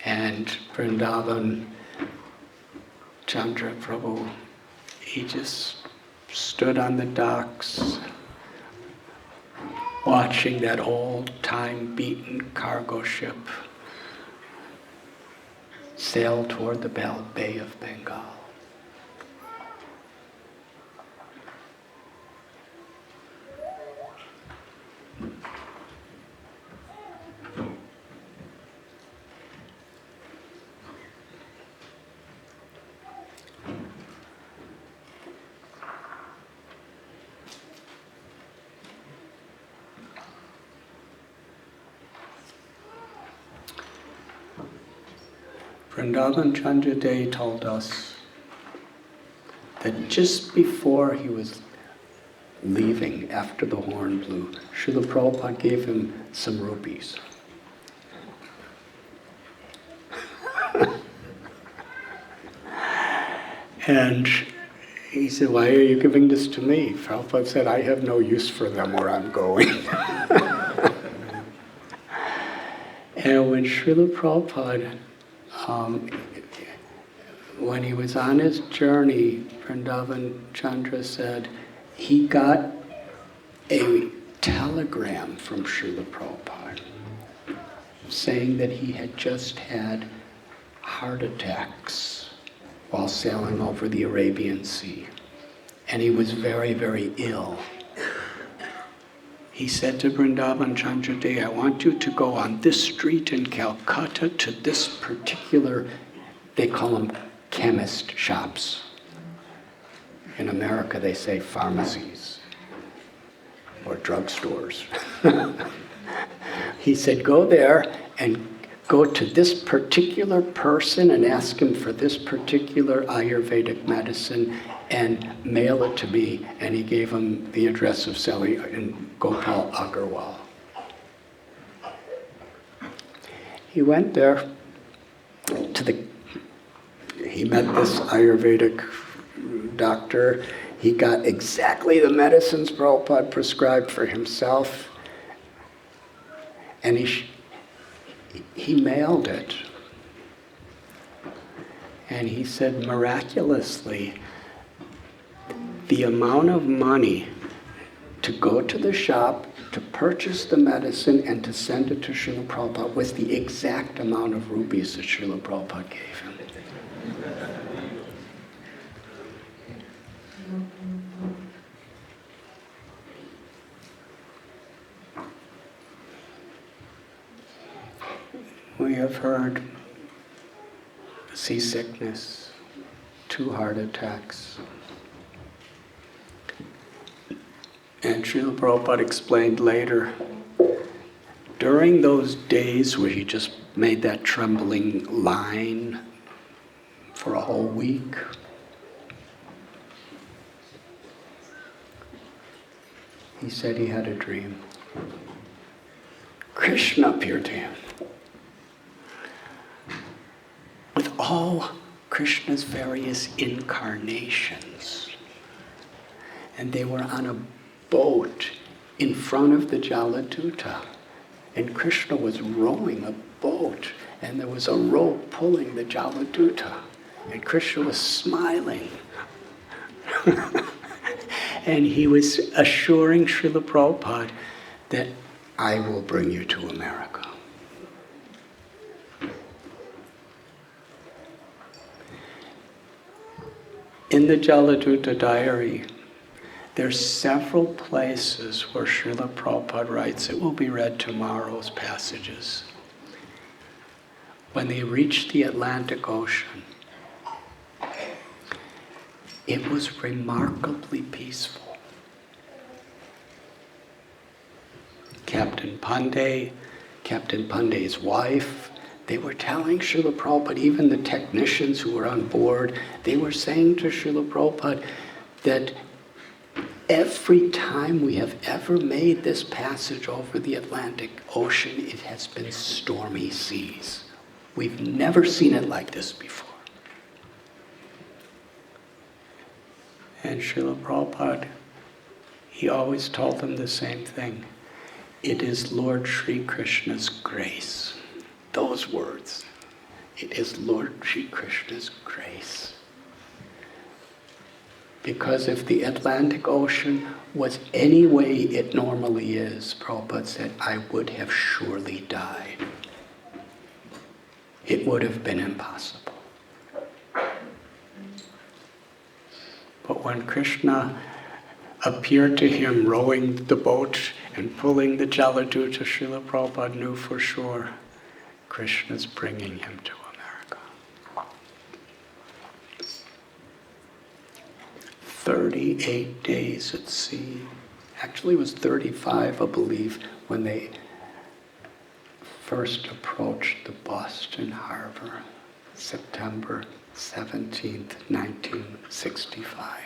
And Vrindavan Chandra Prabhu, he just stood on the docks, watching that old time-beaten cargo ship sail toward the Bay of Bengal. Vrindavan Chandra Day told us that just before he was leaving, after the horn blew, Srila Prabhupada gave him some rupees. And he said, "Why are you giving this to me?" Prabhupada said, "I have no use for them where I'm going." And when Srila Prabhupada, when he was on his journey, Vrindavan Chandra said he got a telegram from Srila Prabhupada saying that he had just had heart attacks while sailing over the Arabian Sea. And he was very, very ill. He said to Vrindavan Chandra Day, "I want you to go on this street in Calcutta to this particular," they call them chemist shops. In America they say pharmacies or drugstores. He said, "Go there and go to this particular person and ask him for this particular Ayurvedic medicine and mail it to me." And he gave him the address of Sally in Gopal Agarwal. He went there he met this Ayurvedic doctor. He got exactly the medicines Prabhupada prescribed for himself. And he mailed it. And he said, miraculously, the amount of money to go to the shop, to purchase the medicine, and to send it to Srila Prabhupada was the exact amount of rupees that Srila Prabhupada gave him. We have heard seasickness, 2 heart attacks. And Srila Prabhupada explained later, during those days where he just made that trembling line for a whole week, he said he had a dream. Krishna appeared to him with all Krishna's various incarnations. And they were on a boat in front of the Jaladuta. And Krishna was rowing a boat, and there was a rope pulling the Jaladuta. And Krishna was smiling. And he was assuring Srila Prabhupada that I will bring you to America. In the Jaladuta diary, there's several places where Srila Prabhupada writes, it will be read tomorrow's passages. When they reached the Atlantic Ocean, it was remarkably peaceful. Captain Pandey's wife, they were telling Srila Prabhupada, even the technicians who were on board, they were saying to Srila Prabhupada that every time we have ever made this passage over the Atlantic Ocean, it has been stormy seas. We've never seen it like this before. And Srila Prabhupada, he always told them the same thing. It is Lord Sri Krishna's grace. Those words. It is Lord Sri Krishna's grace. Because if the Atlantic Ocean was any way it normally is, Prabhupada said, I would have surely died. It would have been impossible. But when Krishna appeared to him rowing the boat and pulling the Jaladuta, Srila Prabhupada knew for sure Krishna's bringing him to America. 38 days at sea. Actually, it was 35, I believe, when they first approached the Boston harbor, September 17th, 1965.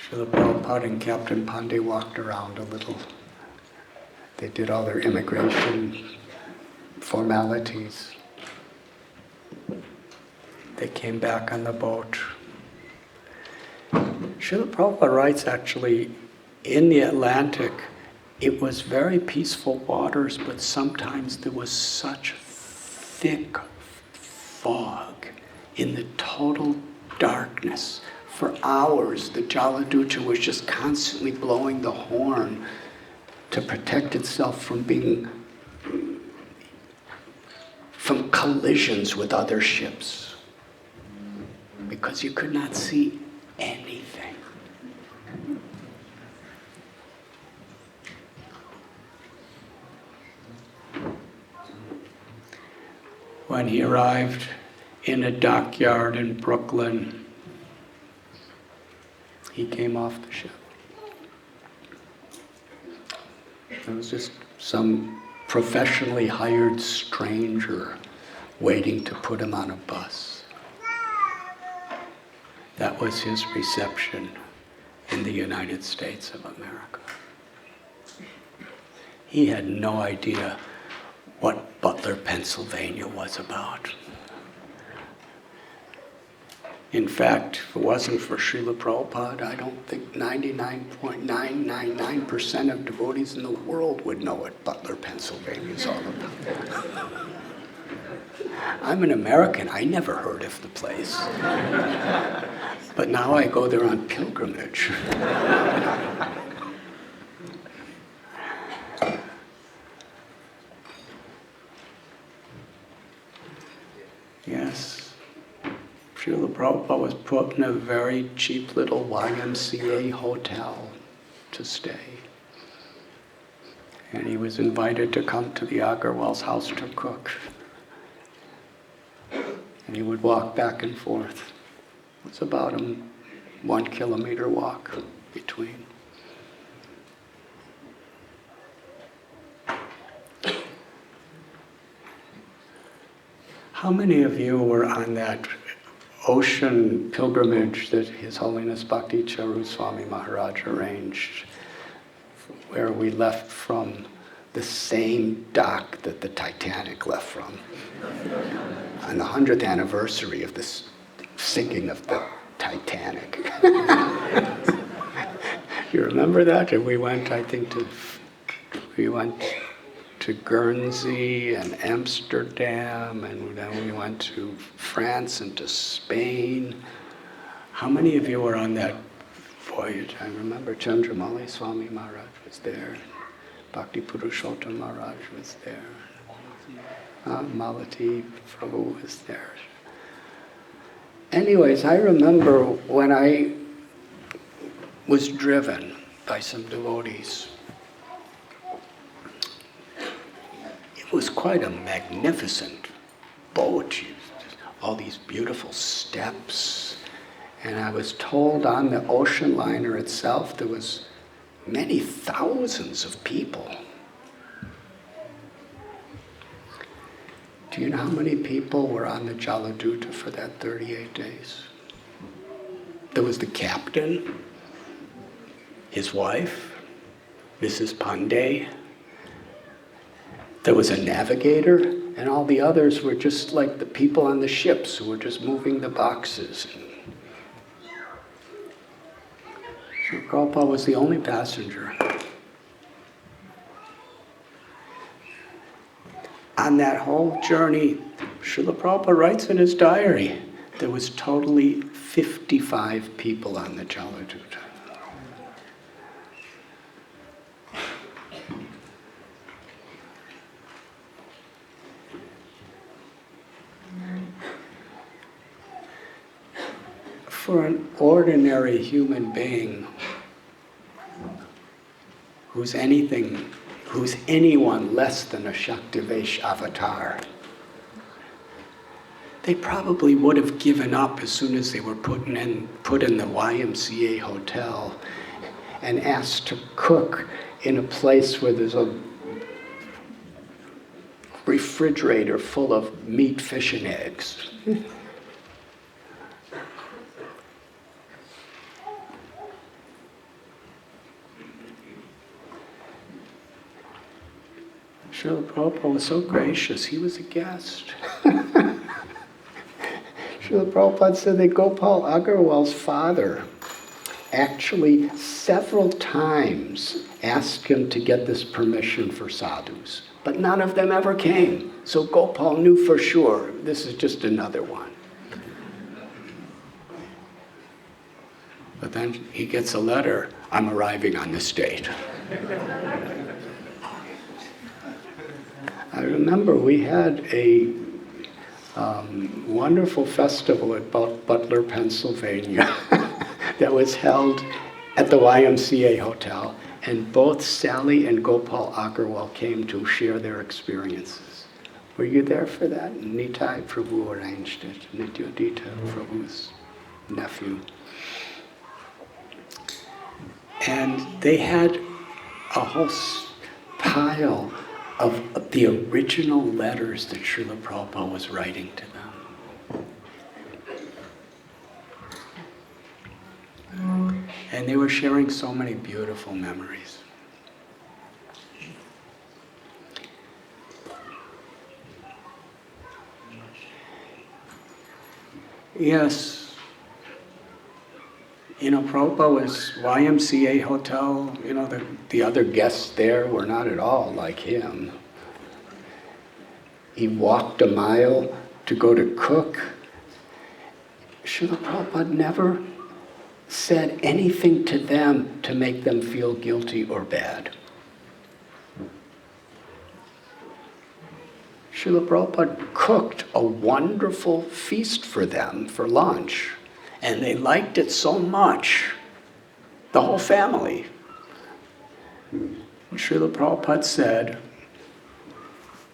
Srila Prabhupada and Captain Pandey walked around a little. They did all their immigration formalities. They came back on the boat. Srila Prabhupada writes, actually, in the Atlantic, it was very peaceful waters, but sometimes there was such thick fog in the total darkness. For hours, the Jaladuta was just constantly blowing the horn to protect itself from collisions with other ships, because you could not see anything. When he arrived in a dockyard in Brooklyn, he came off the ship. There was just some professionally hired stranger waiting to put him on a bus. That was his reception in the United States of America. He had no idea what Butler, Pennsylvania was about. In fact, if it wasn't for Srila Prabhupada, I don't think 99.999% of devotees in the world would know what Butler, Pennsylvania is all about. I'm an American. I never heard of the place. But now I go there on pilgrimage. Yes. Srila Prabhupada was put in a very cheap little YMCA hotel to stay. And he was invited to come to the Agarwal's house to cook. And he would walk back and forth. It's about a 1 kilometer walk between. How many of you were on that ocean pilgrimage that His Holiness Bhakti Swami Maharaj arranged, where we left from the same dock that the Titanic left from, on the 100th anniversary of the sinking of the Titanic? You remember that? And we went, I think, to Guernsey and Amsterdam, and then we went to France and to Spain. How many of you were on that voyage? I remember Chandramali Swami Maharaj was there. Bhakti Purushottam Maharaj was there. Malati Prabhu was there. Anyways, I remember when I was driven by some devotees. It was quite a magnificent boat, all these beautiful steps. And I was told on the ocean liner itself there was many thousands of people. Do you know how many people were on the Jaladuta for that 38 days? There was the captain, his wife, Mrs. Pandey. There was a navigator, and all the others were just like the people on the ships who were just moving the boxes. Srila Prabhupada was the only passenger. On that whole journey, Srila Prabhupada writes in his diary, there was totally 55 people on the Jaladuta. For an ordinary human being who's anyone less than a Shaktivesh avatar, they probably would have given up as soon as they were put in the YMCA hotel and asked to cook in a place where there's a refrigerator full of meat, fish, and eggs. Srila Prabhupada was so gracious, he was a guest. Srila Prabhupada said that Gopal Agarwal's father actually several times asked him to get this permission for sadhus, but none of them ever came. So Gopal knew for sure, this is just another one. But then he gets a letter, I'm arriving on this date. I remember we had a wonderful festival at Butler, Pennsylvania that was held at the YMCA Hotel, and both Sally and Gopal Agarwal came to share their experiences. Were you there for that? Nitai Prabhu arranged it, Nityodita Prabhu's nephew. And they had a whole pile of the original letters that Srila Prabhupada was writing to them. And they were sharing so many beautiful memories. Yes. Prabhupada was YMCA hotel, the other guests there were not at all like him. He walked a mile to go to cook. Srila Prabhupada never said anything to them to make them feel guilty or bad. Srila Prabhupada cooked a wonderful feast for them for lunch. And they liked it so much, the whole family. And Srila Prabhupada said,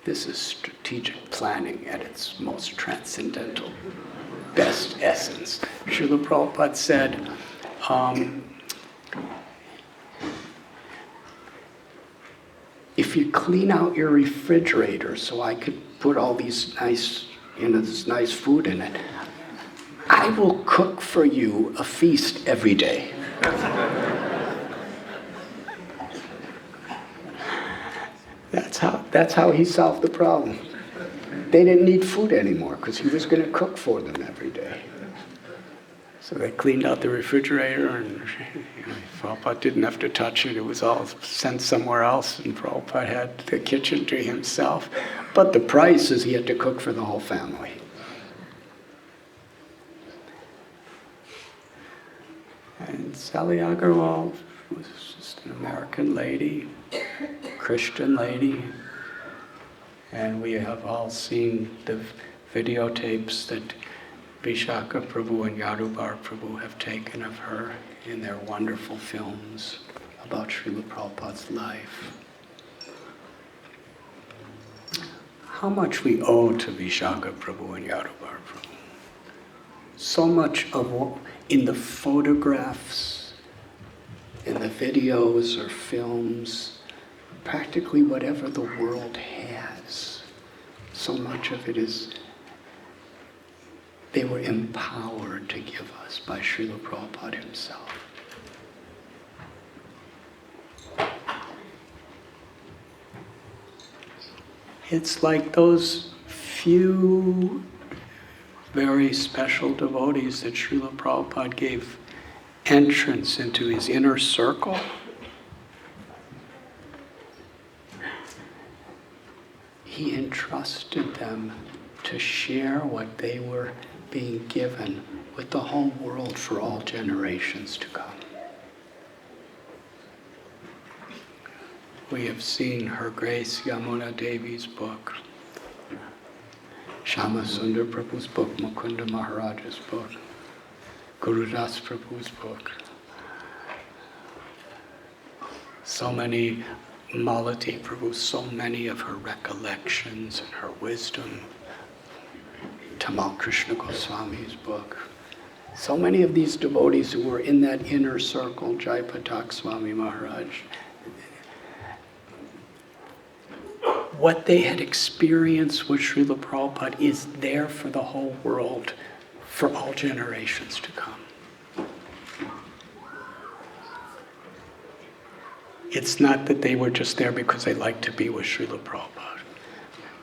this is strategic planning at its most transcendental, best essence. Srila Prabhupada said, if you clean out your refrigerator so I could put all these this nice food in it, I will cook for you a feast every day. That's how he solved the problem. They didn't need food anymore because he was going to cook for them every day. So they cleaned out the refrigerator, and Prabhupada didn't have to touch it. It was all sent somewhere else, and Prabhupada had the kitchen to himself. But the price is he had to cook for the whole family. And Sally Agarwal was just an American lady, Christian lady, and we have all seen the videotapes that Vishaka Prabhu and Yadubar Prabhu have taken of her in their wonderful films about Srila Prabhupada's life. How much we owe to Vishaka Prabhu and Yadubar Prabhu. So much of what, in the photographs, in the videos or films, practically whatever the world has, so much of it is, they were empowered to give us by Srila Prabhupada himself. It's like those few very special devotees that Srila Prabhupada gave entrance into his inner circle. He entrusted them to share what they were being given with the whole world for all generations to come. We have seen Her Grace Yamuna Devi's book, Shama Sundar Prabhu's book, Mukunda Maharaj's book, Gurudas Prabhu's book. So many, Malati Prabhu, so many of her recollections and her wisdom. Tamal Krishna Goswami's book. So many of these devotees who were in that inner circle, Jaipatak Swami Maharaj, what they had experienced with Srila Prabhupada is there for the whole world, for all generations to come. It's not that they were just there because they liked to be with Srila Prabhupada.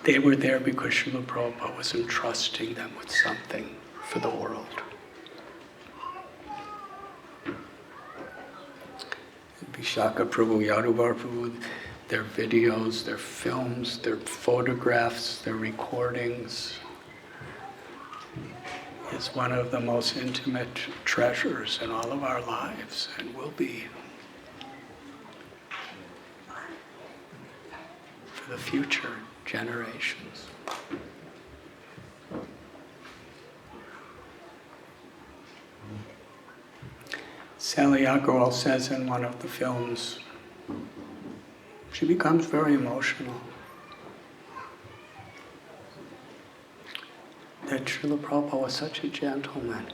They were there because Srila Prabhupada was entrusting them with something for the world. Vishaka Prabhu, Yadubar Prabhu, their videos, their films, their photographs, their recordings is one of the most intimate treasures in all of our lives and will be for the future generations. Sally Agarwal says in one of the films, she becomes very emotional, that Srila Prabhupada was such a gentleman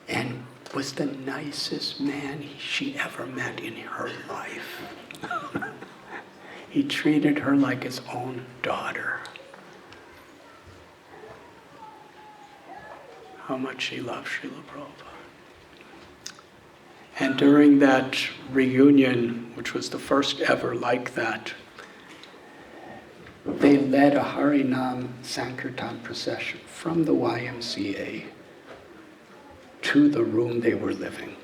and was the nicest man she ever met in her life. He treated her like his own daughter. How much she loved Srila Prabhupada. And during that reunion, which was the first ever like that, they led a Harinam Sankirtan procession from the YMCA to the room they were living.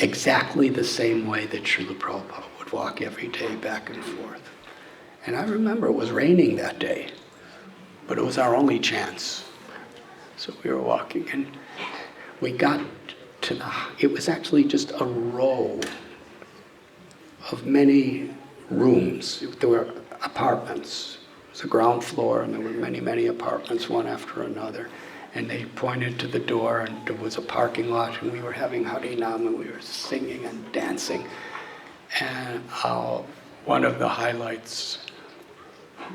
Exactly the same way that Srila Prabhupada would walk every day back and forth. And I remember it was raining that day, but it was our only chance. So we were walking and we got to it was actually just a row of many rooms. There were apartments. It was a ground floor and there were many, many apartments, one after another. And they pointed to the door and there was a parking lot and we were having Harinam and we were singing and dancing. And one of the highlights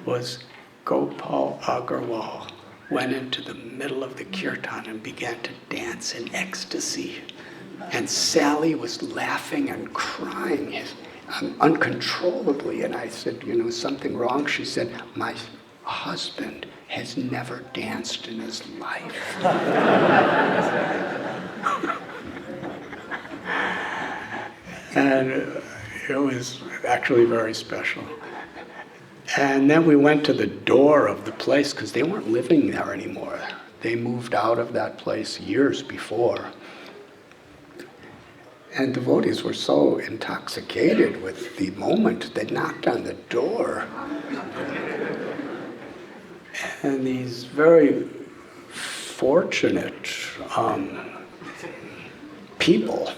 was Gopal Agarwal went into the middle of the kirtan and began to dance in ecstasy. And Sally was laughing and crying uncontrollably. And I said, is something wrong? She said, my husband has never danced in his life. And it was actually very special. And then we went to the door of the place because they weren't living there anymore. They moved out of that place years before. And devotees were so intoxicated with the moment, they knocked on the door. And these very fortunate people,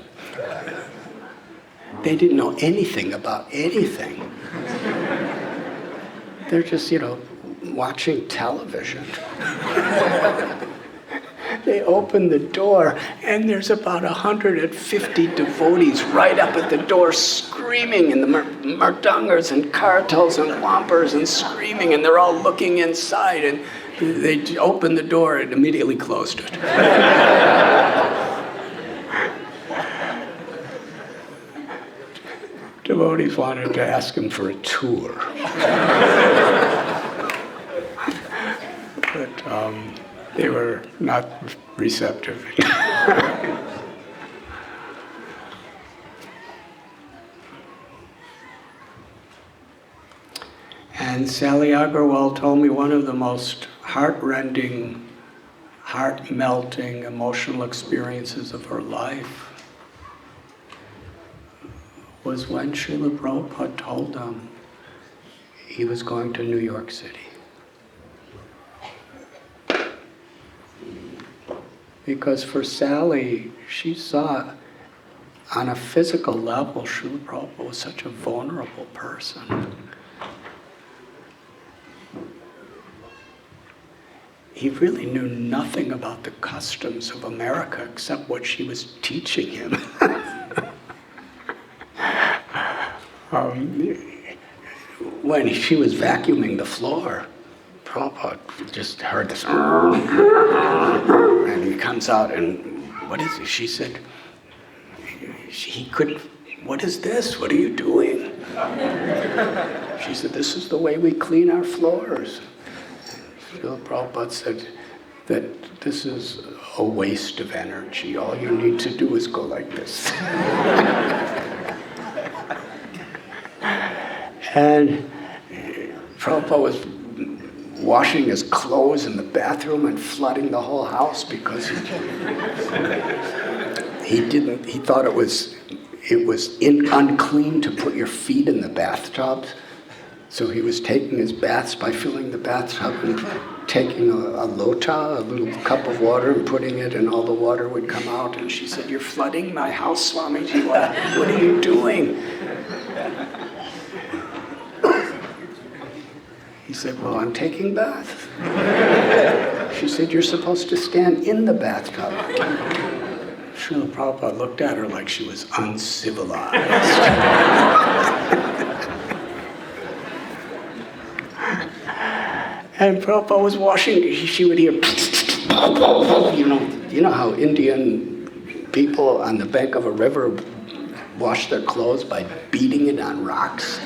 They didn't know anything about anything. They're just, watching television. They open the door, and there's about 150 devotees right up at the door screaming, and the mardangers and kartals and wampers and screaming, and they're all looking inside, and they opened the door and immediately closed it. Devotees wanted to ask him for a tour. But they were not receptive. And Sally Agarwal told me one of the most heart-rending, heart-melting, emotional experiences of her life was when Srila Prabhupada told them he was going to New York City. Because for Sally, she saw on a physical level, Srila Prabhupada was such a vulnerable person. He really knew nothing about the customs of America except what she was teaching him. When she was vacuuming the floor, Prabhupada just heard this, and he comes out and, what is it? She said, what is this? What are you doing? She said, this is the way we clean our floors. Srila Prabhupada said that this is a waste of energy. All you need to do is go like this. And Prabhupada was washing his clothes in the bathroom and flooding the whole house because he thought it was unclean to put your feet in the bathtub. So he was taking his baths by filling the bathtub and taking a lota, a little cup of water, and putting it, and all the water would come out. And she said, "You're flooding my house, Swamiji. What are you doing?" He said, "Well, I'm taking bath." She said, "You're supposed to stand in the bathtub." Srila Prabhupada looked at her like she was uncivilized. And Prabhupada was washing, she would hear, you know how Indian people on the bank of a river wash their clothes by beating it on rocks?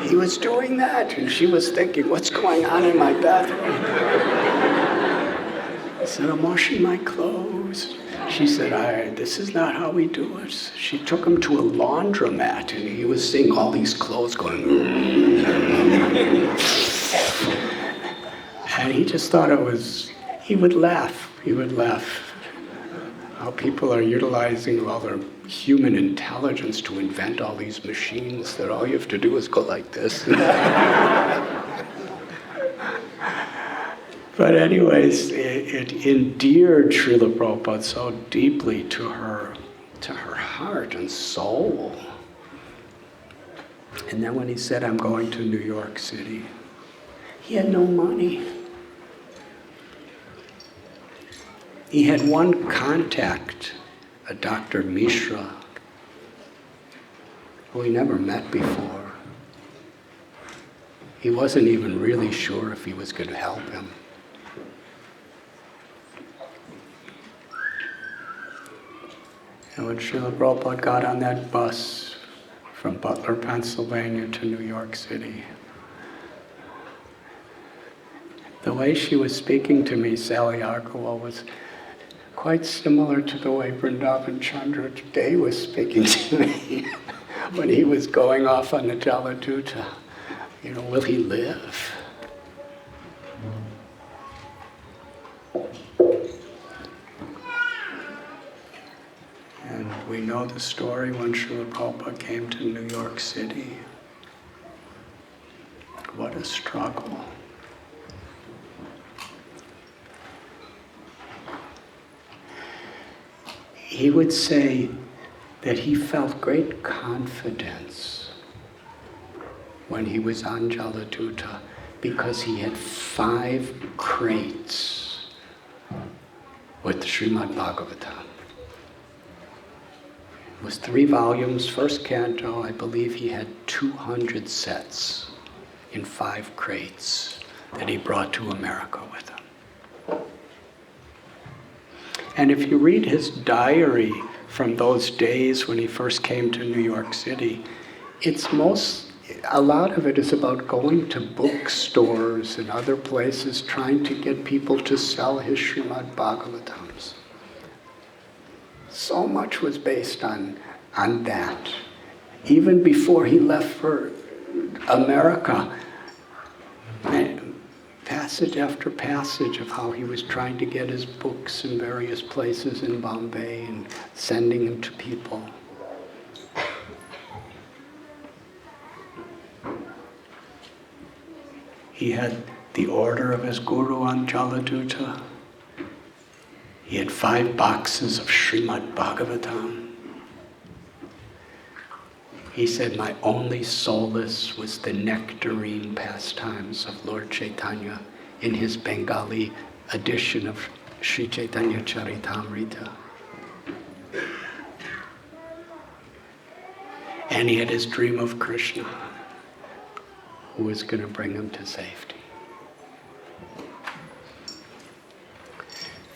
He was doing that, and she was thinking, what's going on in my bathroom? He said, I'm washing my clothes. She said, this is not how we do it. She took him to a laundromat, and he was seeing all these clothes going, and he just thought he would laugh. How people are utilizing all their human intelligence to invent all these machines that all you have to do is go like this. But anyways, it endeared Srila Prabhupada so deeply to her heart and soul. And then when he said, I'm going to New York City, he had no money. He had one contact, a Dr. Mishra, who he never met before. He wasn't even really sure if he was going to help him. And when Srila Prabhupada got on that bus from Butler, Pennsylvania to New York City, the way she was speaking to me, Sally Agarwal, was quite similar to the way Vrindavan Chandra today was speaking to me when he was going off on the Jaladuta. Will he live? And we know the story when Srila Prabhupada came to New York City. What a struggle. He would say, that he felt great confidence when he was on Jaladutta because he had 5 crates with Srimad Bhagavatam. It was 3 volumes, first canto. I believe he had 200 sets in 5 crates that he brought to America with him. And if you read his diary from those days when he first came to New York City, a lot of it is about going to bookstores and other places trying to get people to sell his Srimad Bhagavatams. So much was based on that. Even before he left for America, passage after passage of how he was trying to get his books in various places in Bombay and sending them to people. He had the order of his guru on Jaladutta. He had 5 boxes of Srimad Bhagavatam. He said, my only solace was the nectarine pastimes of Lord Chaitanya in his Bengali edition of Sri Chaitanya Charitamrita. And he had his dream of Krishna, who was going to bring him to safety.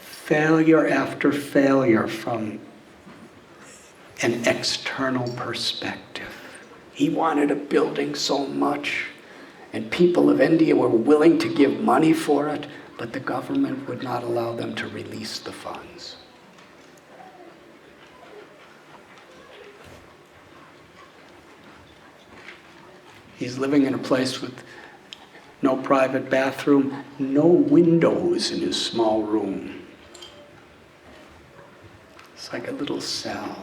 Failure after failure from an external perspective. He wanted a building so much, and people of India were willing to give money for it, but the government would not allow them to release the funds. He's living in a place with no private bathroom, no windows in his small room. It's like a little cell.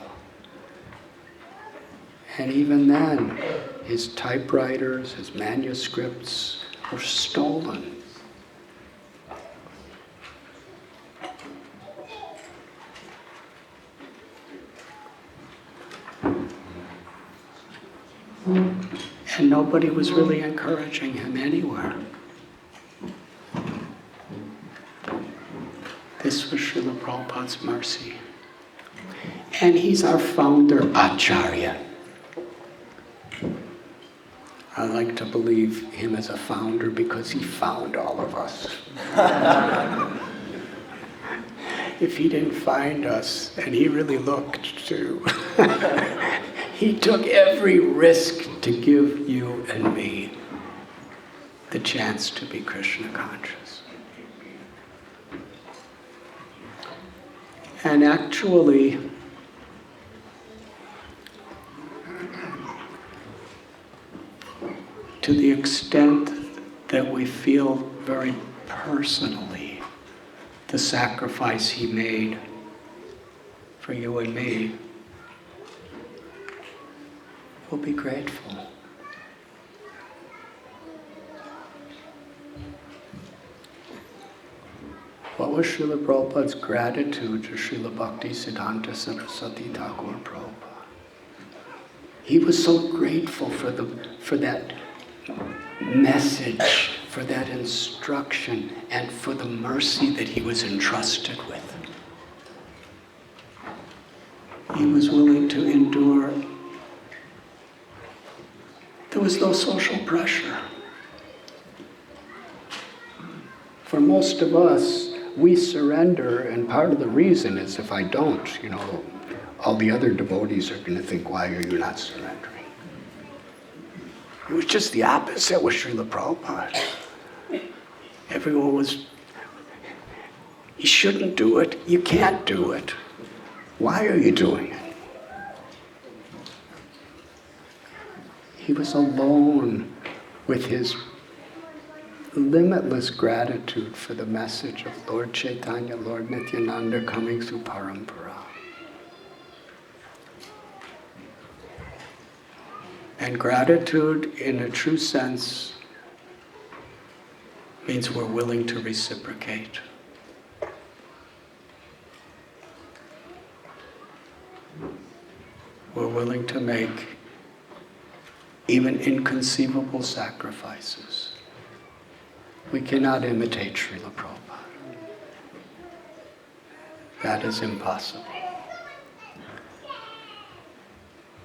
And even then, his typewriters, his manuscripts were stolen. And nobody was really encouraging him anywhere. This was Srila Prabhupada's mercy. And he's our founder Acharya. I like to believe him as a founder because he found all of us. If he didn't find us, and he really looked to, he took every risk to give you and me the chance to be Krishna conscious. And actually, to the extent that we feel very personally the sacrifice he made for you and me, we'll be grateful. What was Srila Prabhupada's gratitude to Srila Bhaktisiddhanta Saraswati Thakur Prabhupada? He was so grateful for that message, for that instruction, and for the mercy that he was entrusted with. He was willing to endure. There was no social pressure. For most of us, we surrender, and part of the reason is if I don't, all the other devotees are going to think, why are you not surrendering? It was just the opposite with Srila Prabhupada. Everyone was, you shouldn't do it, you can't do it. Why are you doing it? He was alone with his limitless gratitude for the message of Lord Chaitanya, Lord Nityananda coming through Parampara. And gratitude, in a true sense, means we're willing to reciprocate. We're willing to make even inconceivable sacrifices. We cannot imitate Srila Prabhupada. That is impossible.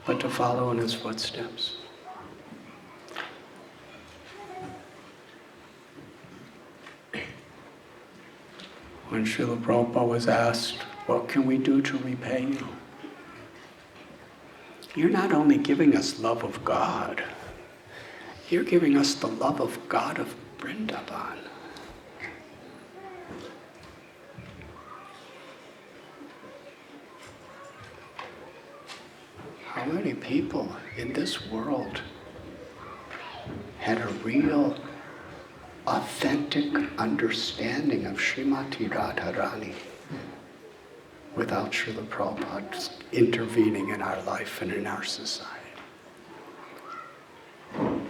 But to follow in his footsteps. When Srila Prabhupada was asked, what can we do to repay you? You're not only giving us love of God, you're giving us the love of God of Vrindavan. How many people in this world had a real, authentic understanding of Srimati Radharani without Srila Prabhupada intervening in our life and in our society?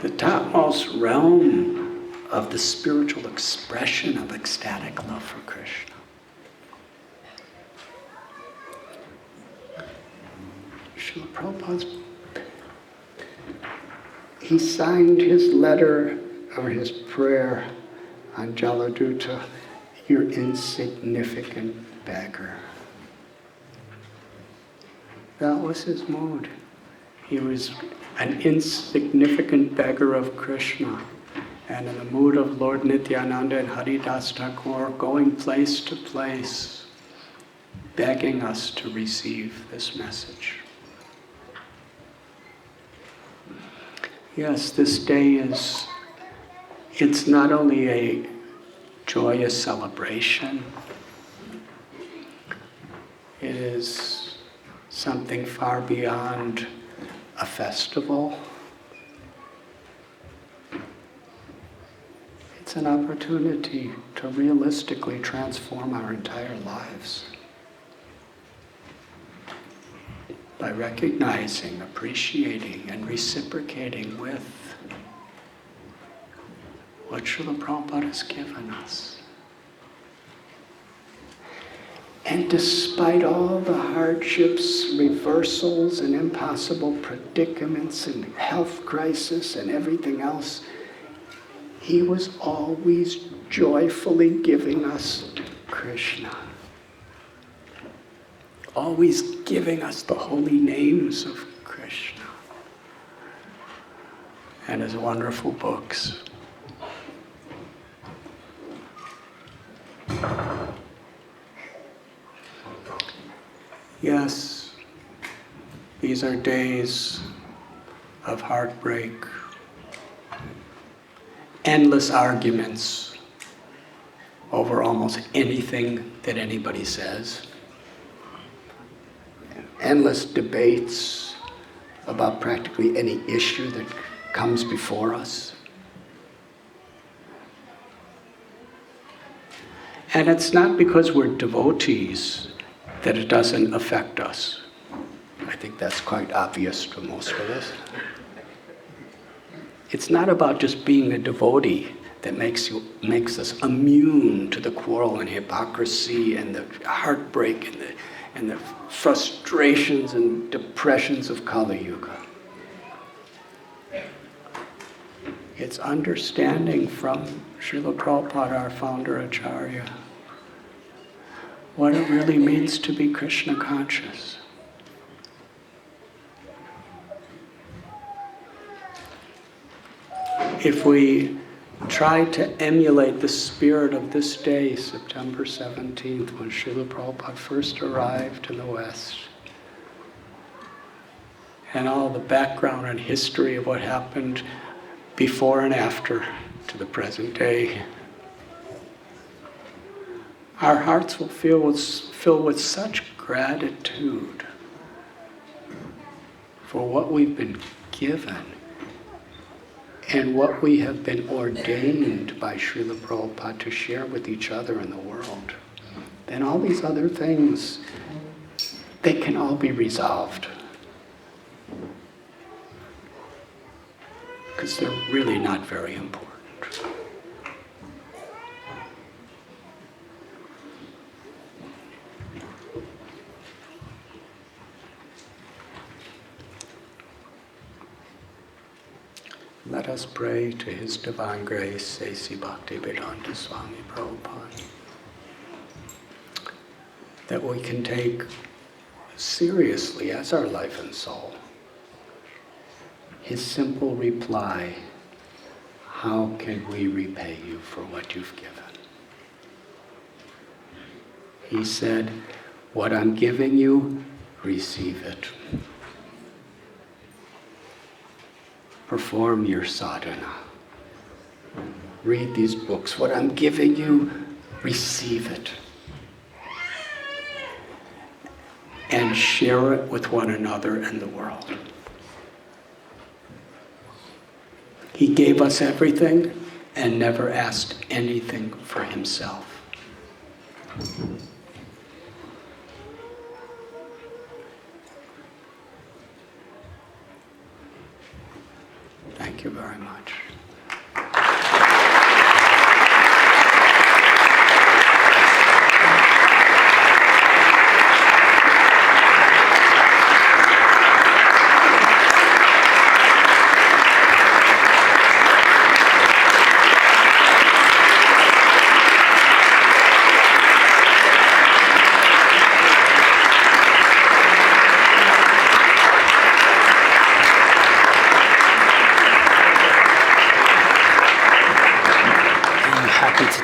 The topmost realm of the spiritual expression of ecstatic love for Krishna. Srila Prabhupada's, he signed his letter or his prayer on Jaladuta, "You're insignificant beggar." That was his mood. He was an insignificant beggar of Krishna, and in the mood of Lord Nityananda and Haridas Thakur, going place to place, begging us to receive this message. Yes, this day it's not only a joyous celebration, it is something far beyond a festival. It's an opportunity to realistically transform our entire lives by recognizing, appreciating, and reciprocating with what Srila Prabhupada has given us. And despite all the hardships, reversals, and impossible predicaments, and health crisis, and everything else, he was always joyfully giving us Krishna. Always giving us the holy names of Krishna and his wonderful books. Yes, these are days of heartbreak, endless arguments over almost anything that anybody says, endless debates about practically any issue that comes before us. And it's not because we're devotees that it doesn't affect us. I think that's quite obvious to most of us. It's not about just being a devotee that makes us immune to the quarrel and hypocrisy and the heartbreak and the frustrations and depressions of Kali Yuga. It's understanding from Srila Prabhupada, our founder Acharya, what it really means to be Krishna conscious. If we try to emulate the spirit of this day, September 17th, when Srila Prabhupada first arrived in the West, and all the background and history of what happened before and after to the present day, our hearts will fill with such gratitude for what we've been given and what we have been ordained by Srila Prabhupada to share with each other in the world. Then all these other things, they can all be resolved. Because they're really not very important. Let us pray to His Divine Grace, A.C. Bhaktivedanta Swami Prabhupada, that we can take seriously as our life and soul His simple reply, how can we repay you for what you've given? He said, what I'm giving you, receive it. Perform your sadhana. Read these books. What I'm giving you, receive it. And share it with one another and the world. He gave us everything and never asked anything for Himself. Thank you very much.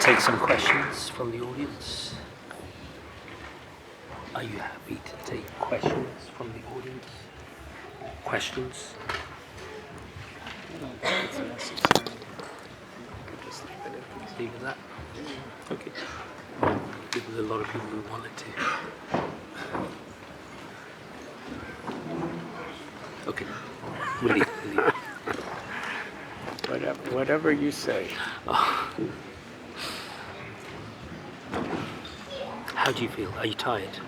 Take some questions from the audience. Are you happy to take questions from the audience? Questions? I don't think it's necessary. You could just leave it at Leave it at that? Okay. There was a lot of people who wanted to. Okay. We'll leave it. Whatever you say. Oh. How do you feel? Are you tired?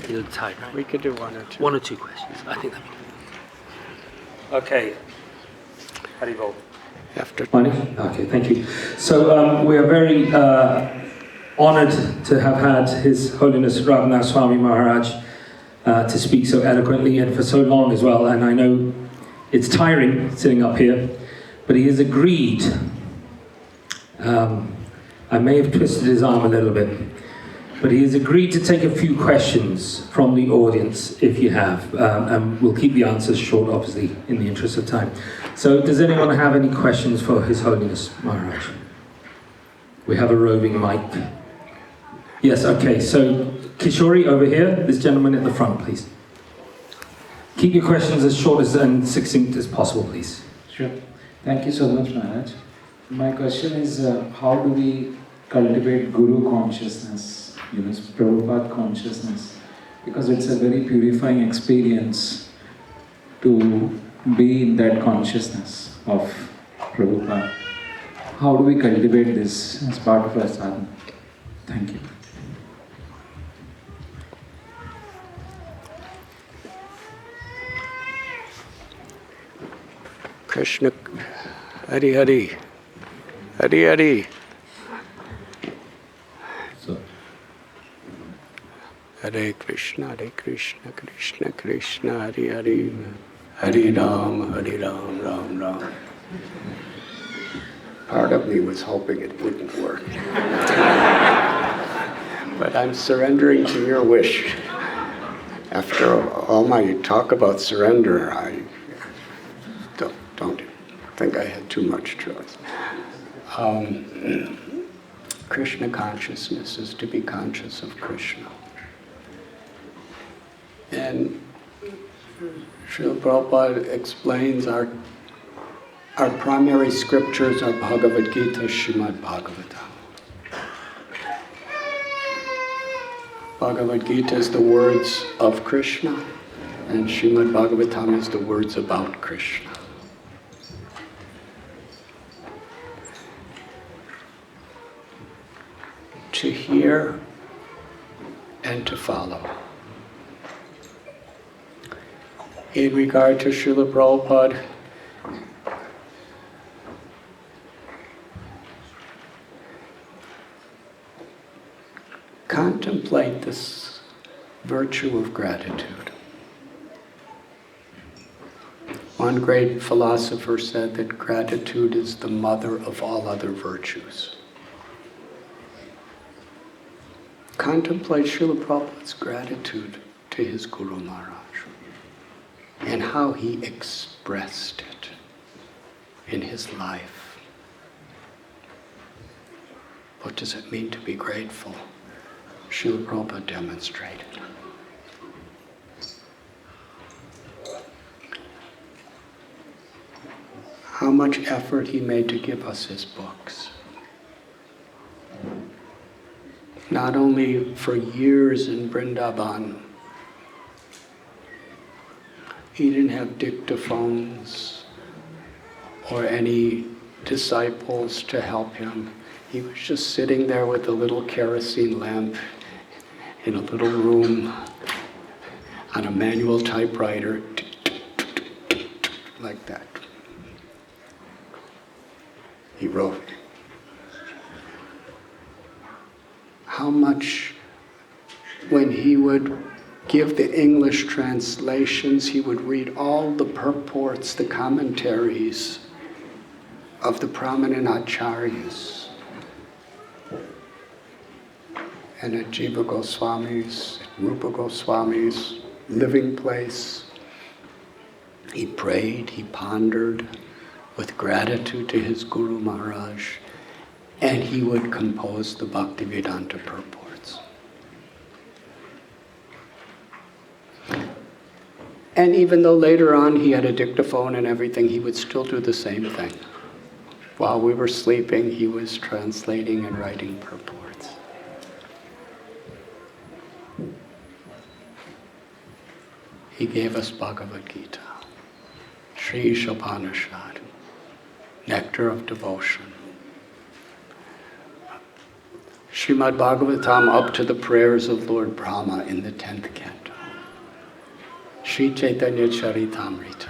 You look tired, right? We could do one or two. One or two questions. I think that'd be good. Okay. Haribol. After. Okay, thank you. So we are very honored to have had His Holiness Radhanath Swami Maharaj to speak so eloquently and for so long as well. And I know it's tiring sitting up here, but he has agreed. I may have twisted his arm a little bit, but he has agreed to take a few questions from the audience, if you have, and we'll keep the answers short, obviously, in the interest of time. So, does anyone have any questions for His Holiness Maharaj? We have a roving mic. Yes, okay, so Kishori over here, this gentleman at the front, please. Keep your questions as short and succinct as possible, please. Sure. Thank you so much, Maharaj. My question is, how do we cultivate Guru consciousness, Prabhupada consciousness? Because it's a very purifying experience to be in that consciousness of Prabhupada. How do we cultivate this as part of our sadhana? Thank you. Krishna, Hari Hari, Hari Hari. So. Hare Krishna, Krishna Krishna, Hari Hari, Hari Ram, Ram Ram. Part of me was hoping it wouldn't work. But I'm surrendering to your wish. After all my talk about surrender, I don't think I had too much choice. Krishna consciousness is to be conscious of Krishna. And Srila Prabhupada explains our primary scriptures are Bhagavad Gita, Srimad Bhagavatam. Bhagavad Gita is the words of Krishna, and Srimad Bhagavatam is the words about Krishna. To hear and to follow. In regard to Srila Prabhupada, contemplate this virtue of gratitude. One great philosopher said that gratitude is the mother of all other virtues. Contemplate Srila Prabhupada's gratitude to his Guru Maharaj and how he expressed it in his life. What does it mean to be grateful? Srila Prabhupada demonstrated. How much effort he made to give us his books. Not only for years in Vrindavan, he didn't have dictaphones or any disciples to help him. He was just sitting there with a little kerosene lamp in a little room on a manual typewriter, like that. He wrote. How much, when he would give the English translations, he would read all the purports, the commentaries of the prominent acharyas. And at Jiva Goswami's, Rupa Goswami's living place, he prayed, he pondered with gratitude to his Guru Maharaj, and he would compose the Bhaktivedanta purports. And even though later on he had a dictaphone and everything, he would still do the same thing. While we were sleeping, he was translating and writing purports. He gave us Bhagavad Gita, Sri Ishopanishad, Nectar of Devotion, Srimad Bhagavatam up to the prayers of Lord Brahma in the 10th canto, Sri Chaitanya Charitamrita.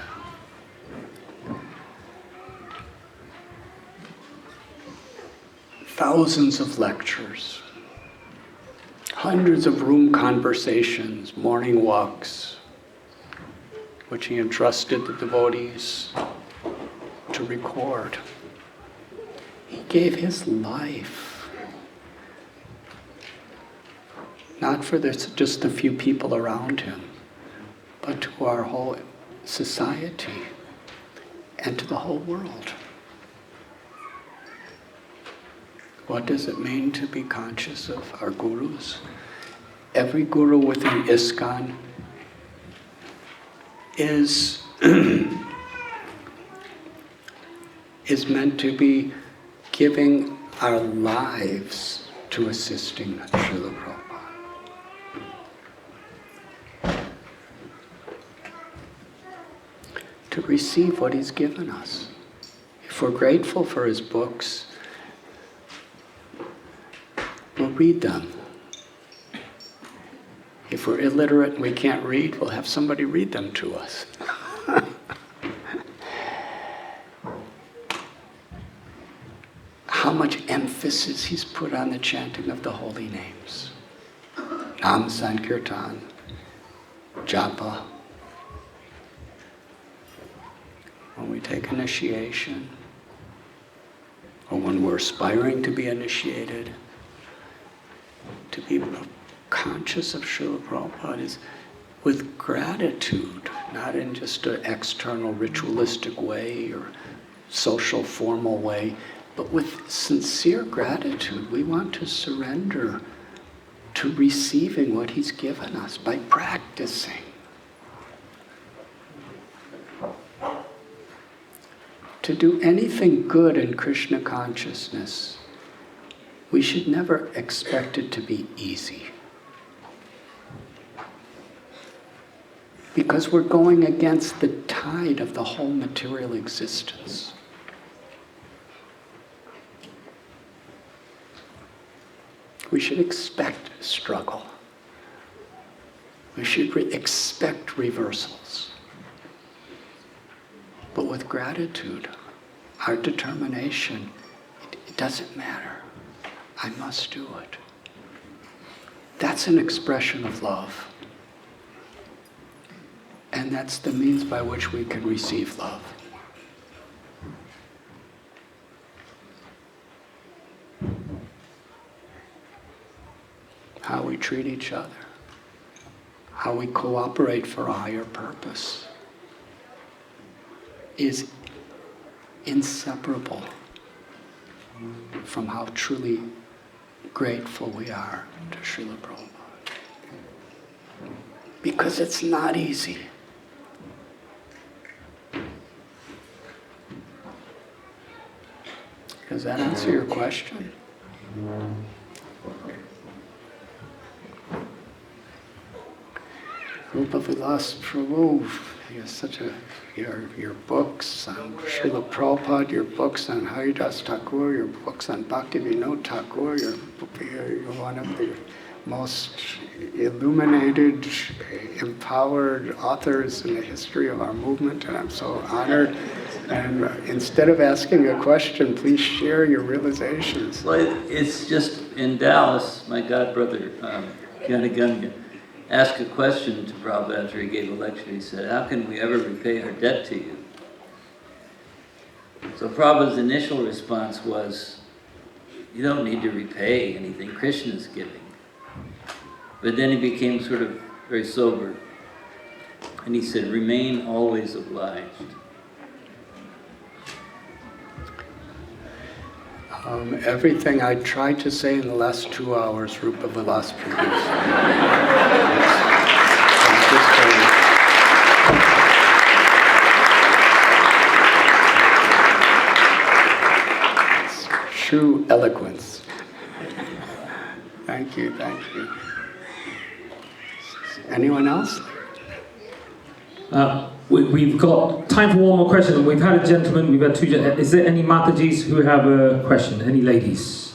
Thousands of lectures, hundreds of room conversations, morning walks, which he entrusted the devotees to record. He gave his life, not for just a few people around him, but to our whole society and to the whole world. What does it mean to be conscious of our gurus? Every guru within ISKCON is meant to be giving our lives to assisting Srila Prabhupada, to receive what he's given us. If we're grateful for his books, we'll read them. If we're illiterate and we can't read, we'll have somebody read them to us. How much emphasis he's put on the chanting of the holy names. Nam Sankirtan, Japa. When we take initiation, or when we're aspiring to be initiated, to be conscious of Srila Prabhupada is with gratitude, not in just an external ritualistic way or social formal way, but with sincere gratitude. We want to surrender to receiving what he's given us by practicing. To do anything good in Krishna consciousness, we should never expect it to be easy. Because we're going against the tide of the whole material existence. We should expect struggle. We should expect reversals. But with gratitude, our determination, it doesn't matter. I must do it. That's an expression of love. And And that's the means by which we can receive love. How we treat each other. How we cooperate for a higher purpose is inseparable from how truly grateful we are to Srila Prabhupada. Because it's not easy. Does that answer your question? Rupa Vilas Prabhu, your books on Srila Prabhupada, your books on Haridas Thakur, your books on Bhaktivedanta Thakur, you're one of the most illuminated, empowered authors in the history of our movement, and I'm so honored. And instead of asking a question, please share your realizations. Well, it's just in Dallas, my godbrother, Gunga, asked a question to Prabhupada after he gave a lecture. He said, how can we ever repay our debt to you? So Prabhupada's initial response was, you don't need to repay anything, Krishna's giving. But then he became sort of very sober. And he said, remain always obliged. Everything I tried to say in the last 2 hours, Rupa Vilas produced. It's true eloquence. Thank you, thank you. Anyone else? We've got time for one more question. We've had a gentleman, we've had two gentlemen. Is there any Matajis who have a question? Any ladies?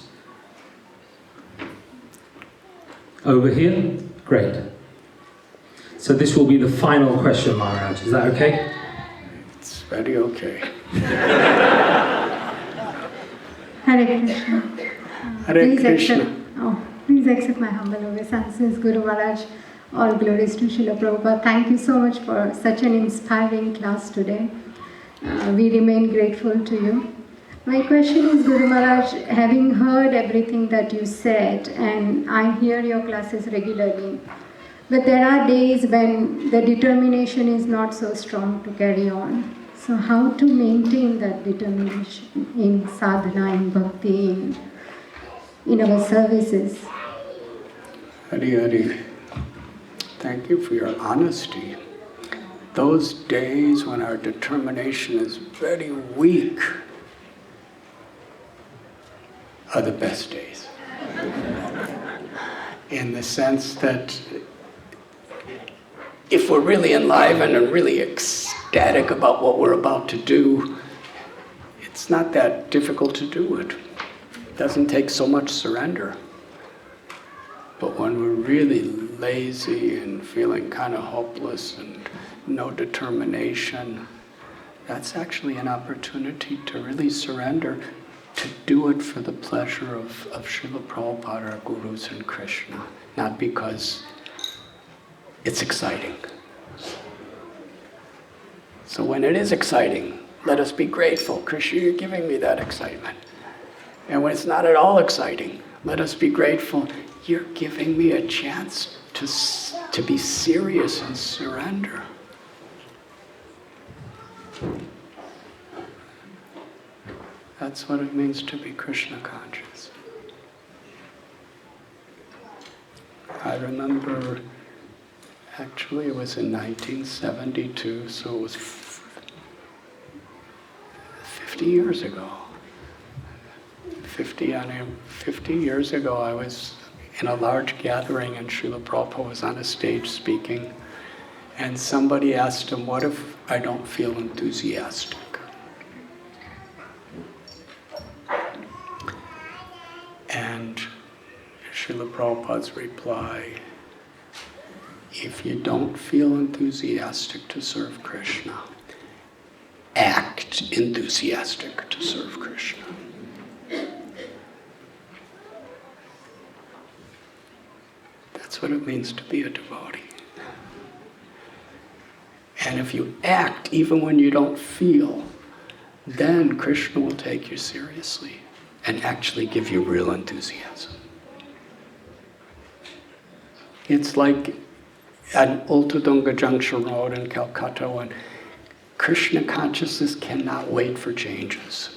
Over here? Great. So this will be the final question, Maharaj. Is that okay? It's very okay. Hare Krishna. Hare Krishna. Please accept my humble obeisances, Guru Maharaj. All glories to Srila Prabhupada. Thank you so much for such an inspiring class today. We remain grateful to you. My question is, Guru Maharaj, having heard everything that you said, and I hear your classes regularly, but there are days when the determination is not so strong to carry on. So how to maintain that determination in sadhana, in bhakti, in our services? Hari Hari. Thank you for your honesty. Those days when our determination is very weak are the best days. In the sense that if we're really enlivened and really ecstatic about what we're about to do, it's not that difficult to do it. It doesn't take so much surrender. But when we're really lazy and feeling kind of hopeless and no determination, that's actually an opportunity to really surrender, to do it for the pleasure of Srila Prabhupada, our gurus, and Krishna, not because it's exciting. So when it is exciting, let us be grateful. Krishna, you're giving me that excitement. And when it's not at all exciting, let us be grateful. You're giving me a chance to be serious and surrender. That's what it means to be Krishna conscious. I remember, actually it was in 1972, so it was 50 years ago. 50 years ago, I was in a large gathering and Srila Prabhupada was on a stage speaking, and somebody asked him, what if I don't feel enthusiastic? And Srila Prabhupada's reply, if you don't feel enthusiastic to serve Krishna, act enthusiastic to serve Krishna. That's what it means to be a devotee. And if you act even when you don't feel, then Krishna will take you seriously and actually give you real enthusiasm. It's like at Ultadunga Junction Road in Calcutta when Krishna consciousness cannot wait for changes.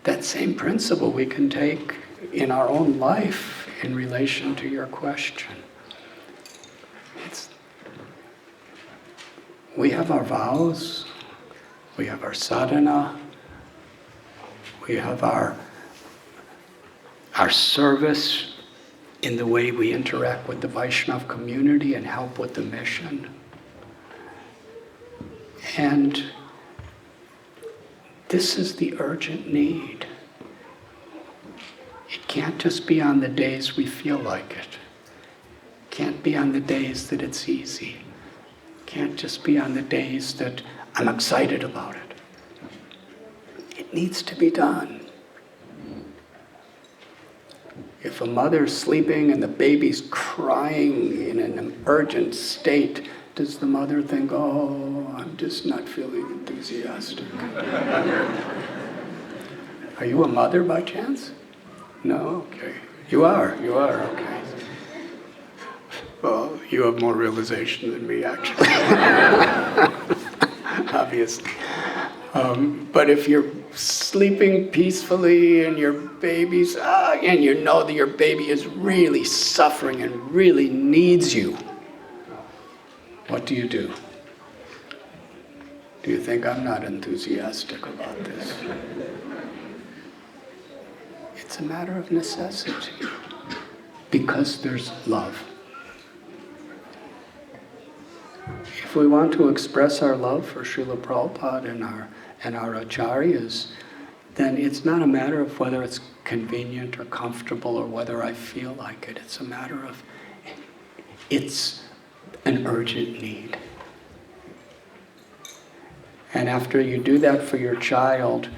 That same principle we can take in our own life in relation to your question. We have our vows, we have our sadhana, we have our service in the way we interact with the Vaishnava community and help with the mission. And this is the urgent need. It can't just be on the days we feel like it. It can't be on the days that it's easy. Can't just be on the days that I'm excited about it. It needs to be done. If a mother's sleeping and the baby's crying in an urgent state, does the mother think, oh, I'm just not feeling enthusiastic? Are you a mother by chance? No? Okay. You are, okay. Well, you have more realization than me, actually. Obviously. But if you're sleeping peacefully and your baby's, and you know that your baby is really suffering and really needs you, what do? Do you think I'm not enthusiastic about this? It's a matter of necessity, because there's love. If we want to express our love for Srila Prabhupada and our acharyas, then it's not a matter of whether it's convenient or comfortable or whether I feel like it. It's a matter of, it's an urgent need. And after you do that for your child,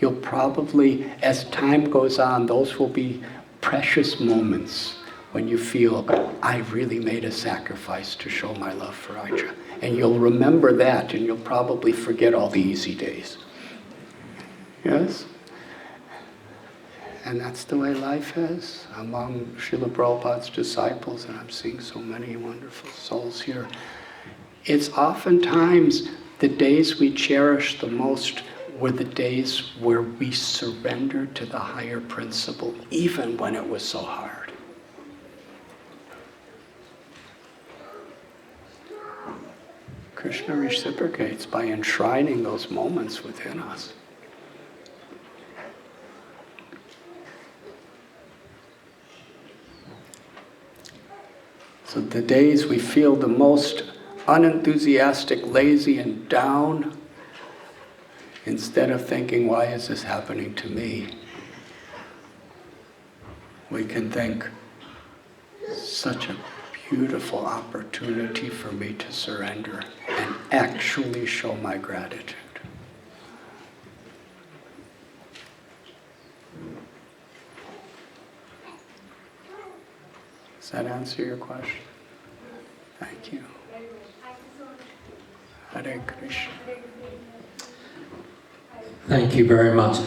you'll probably, as time goes on, those will be precious moments when you feel, I really made a sacrifice to show my love for Aja. And you'll remember that, and you'll probably forget all the easy days. Yes? And that's the way life is among Srila Prabhupada's disciples, and I'm seeing so many wonderful souls here. It's oftentimes the days we cherish the most were the days where we surrendered to the higher principle, even when it was so hard. Krishna reciprocates by enshrining those moments within us. So the days we feel the most unenthusiastic, lazy, and down, instead of thinking, why is this happening to me? We can think, such a beautiful opportunity for me to surrender and actually show my gratitude. Does that answer your question? Thank you. Hare Krishna. Thank you very much.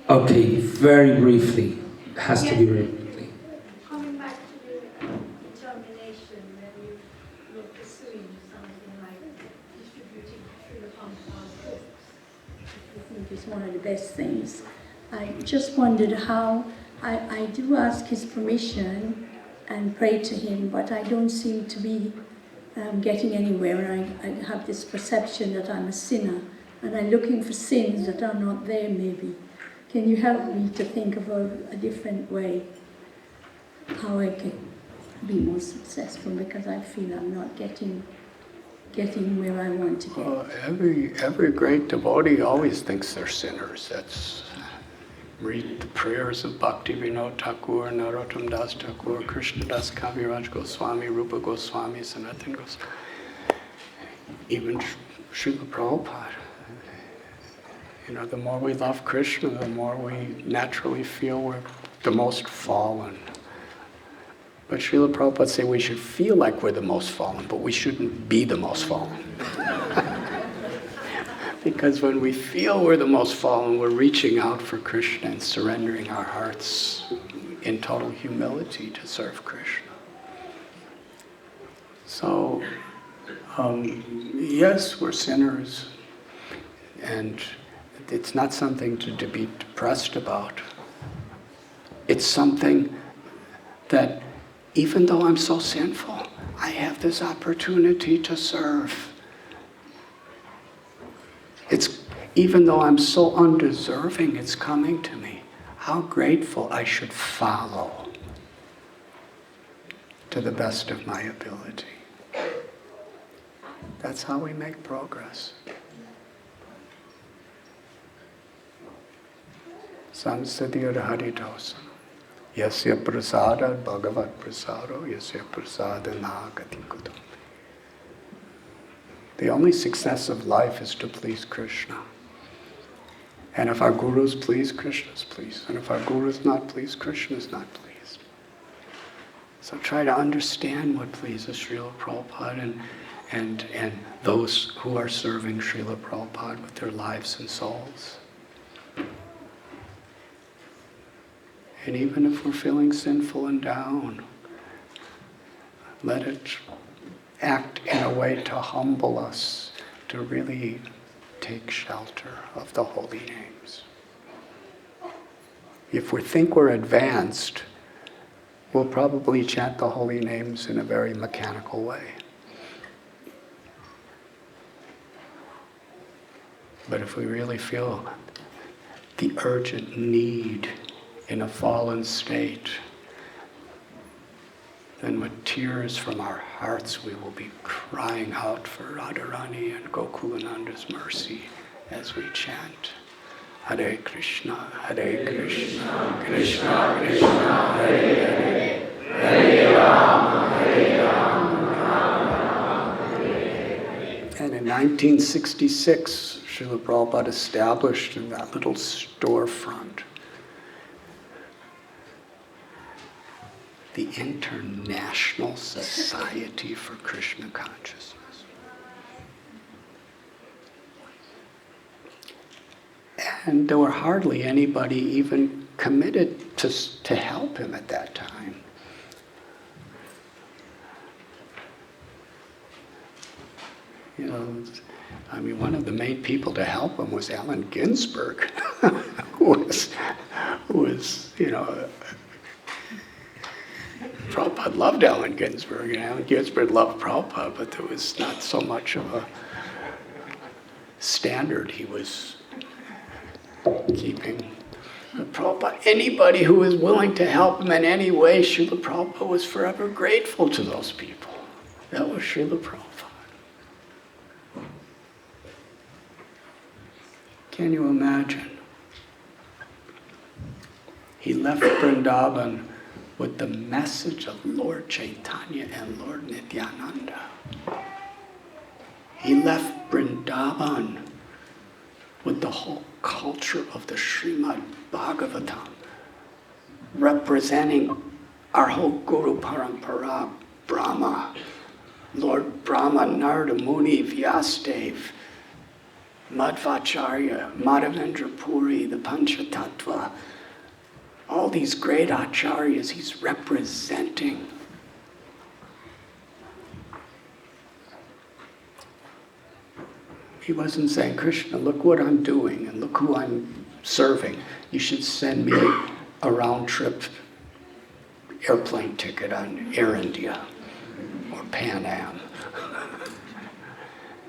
Okay, very briefly. It has to be very briefly. Coming back to the determination that you're pursuing something like distributing Srila Prabhupada's books, I think is one of the best things. I just wondered how I do ask his permission and pray to him, but I don't seem to be getting anywhere. I have this perception that I'm a sinner, and I'm looking for sins that are not there, maybe. Can you help me to think of a different way, how I can be more successful, because I feel I'm not getting where I want to get. Well, every great devotee always thinks they're sinners. That's read the prayers of Bhaktivedanta Thakur, Narottam Das Thakur, Krishna Das Kaviraj Goswami, Rupa Goswami, Sanatana Goswami, even Srila Prabhupada. You know, the more we love Krishna, the more we naturally feel we're the most fallen. But Srila Prabhupada said we should feel like we're the most fallen, but we shouldn't be the most fallen. Because when we feel we're the most fallen, we're reaching out for Krishna and surrendering our hearts in total humility to serve Krishna. So, yes, we're sinners, and it's not something to be depressed about. It's something that even though I'm so sinful, I have this opportunity to serve. Even though I'm so undeserving, it's coming to me. How grateful I should follow to the best of my ability. That's how we make progress. Samsadhyar haritosam. Yasya prasada bhagavat prasado, yasya prasada nagati kudam. The only success of life is to please Krishna. And if our Guru is pleased, Krishna is pleased. And if our Guru is not pleased, Krishna is not pleased. So try to understand what pleases Srila Prabhupada and those who are serving Srila Prabhupada with their lives and souls. And even if we're feeling sinful and down, let it act in a way to humble us, to really take shelter of the holy names. If we think we're advanced, we'll probably chant the holy names in a very mechanical way. But if we really feel the urgent need in a fallen state, then with tears from our hearts we will be crying out for Radharani and Gokulananda's mercy as we chant Hare Krishna, Krishna Krishna, Hare Hare, Hare Rama, Rama, Hare. And in 1966, Srila Prabhupada established in that little storefront the International Society for Krishna Consciousness. And there were hardly anybody even committed to help him at that time. You know, I mean, one of the main people to help him was Allen Ginsberg, who was, you know, Prabhupada loved Allen Ginsberg, and Allen Ginsberg loved Prabhupada, but there was not so much of a standard he was keeping. But Prabhupada, anybody who was willing to help him in any way, Srila Prabhupada was forever grateful to those people. That was Srila Prabhupada. Can you imagine? He left Vrindavan with the message of Lord Chaitanya and Lord Nityananda. He left Vrindavan with the whole culture of the Srimad Bhagavatam, representing our whole Guru Parampara, Brahma, Lord Brahma, Narada Muni, Vyasadev, Madhvacharya, Madhavendra Puri, the Panchatattva, all these great acharyas he's representing. He wasn't saying, Krishna, look what I'm doing and look who I'm serving. You should send me a round-trip airplane ticket on Air India or Pan Am.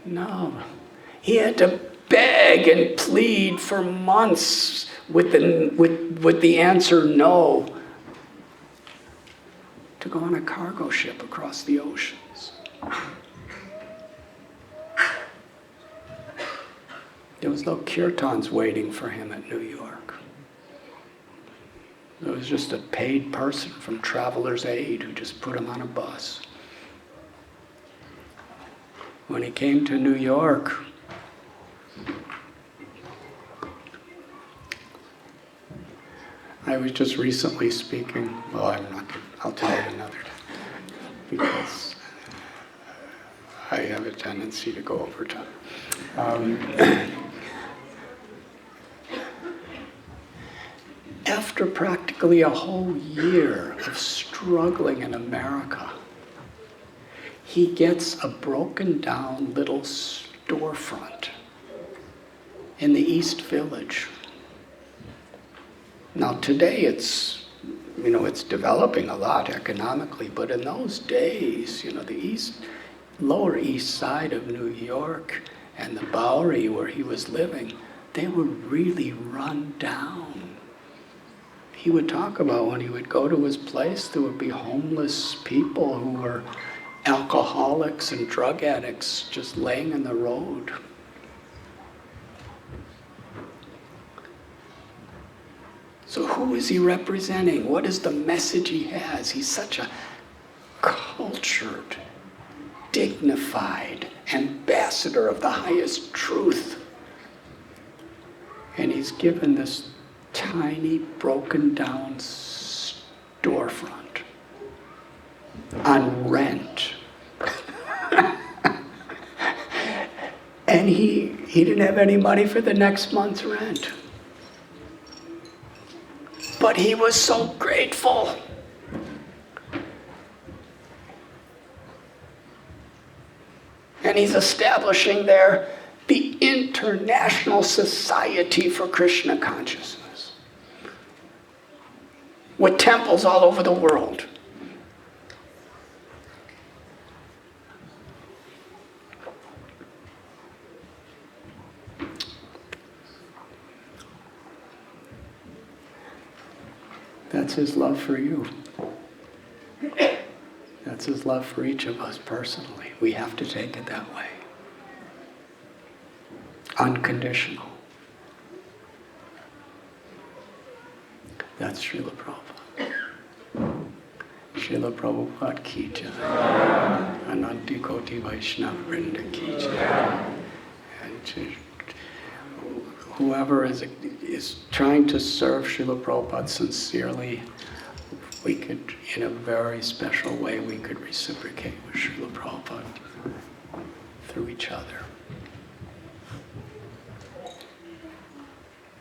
No. He had to beg and plead for months with the answer no to go on a cargo ship across the oceans. There was no kirtans waiting for him at New York. There was just a paid person from Traveler's Aid who just put him on a bus. When he came to New York, I was just recently speaking, well, I'll tell it another time, because I have a tendency to go over time. After practically a whole year of struggling in America, he gets a broken down little storefront in the East Village. Now today it's developing a lot economically, but in those days, the Lower East Side of New York and the Bowery where he was living, they were really run down. He would talk about when he would go to his place, there would be homeless people who were alcoholics and drug addicts just laying in the road. So who is he representing? What is the message he has? He's such a cultured, dignified ambassador of the highest truth. And he's given this tiny, broken down storefront on rent. And he didn't have any money for the next month's rent. But he was so grateful. And he's establishing there the International Society for Krishna Consciousness, with temples all over the world. That's his love for you. That's his love for each of us personally. We have to take it that way. Unconditional. That's Srila Prabhupada. Srila Prabhupada ki jai. Ananti Koti Vaishnava Vrinda ki jai. And whoever is trying to serve Srila Prabhupada sincerely, we could, in a very special way, we could reciprocate with Srila Prabhupada through each other.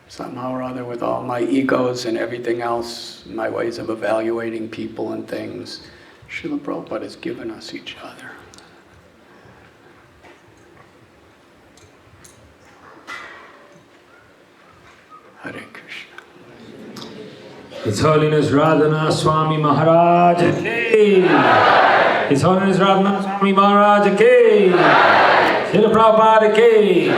Somehow or other, with all my egos and everything else, my ways of evaluating people and things, Srila Prabhupada has given us each other. Hare Krishna. His Holiness Radhanath Swami Maharaj Ki. His Holiness Radhanath Swami Maharaj Ki. Srila Prabhupada Ki.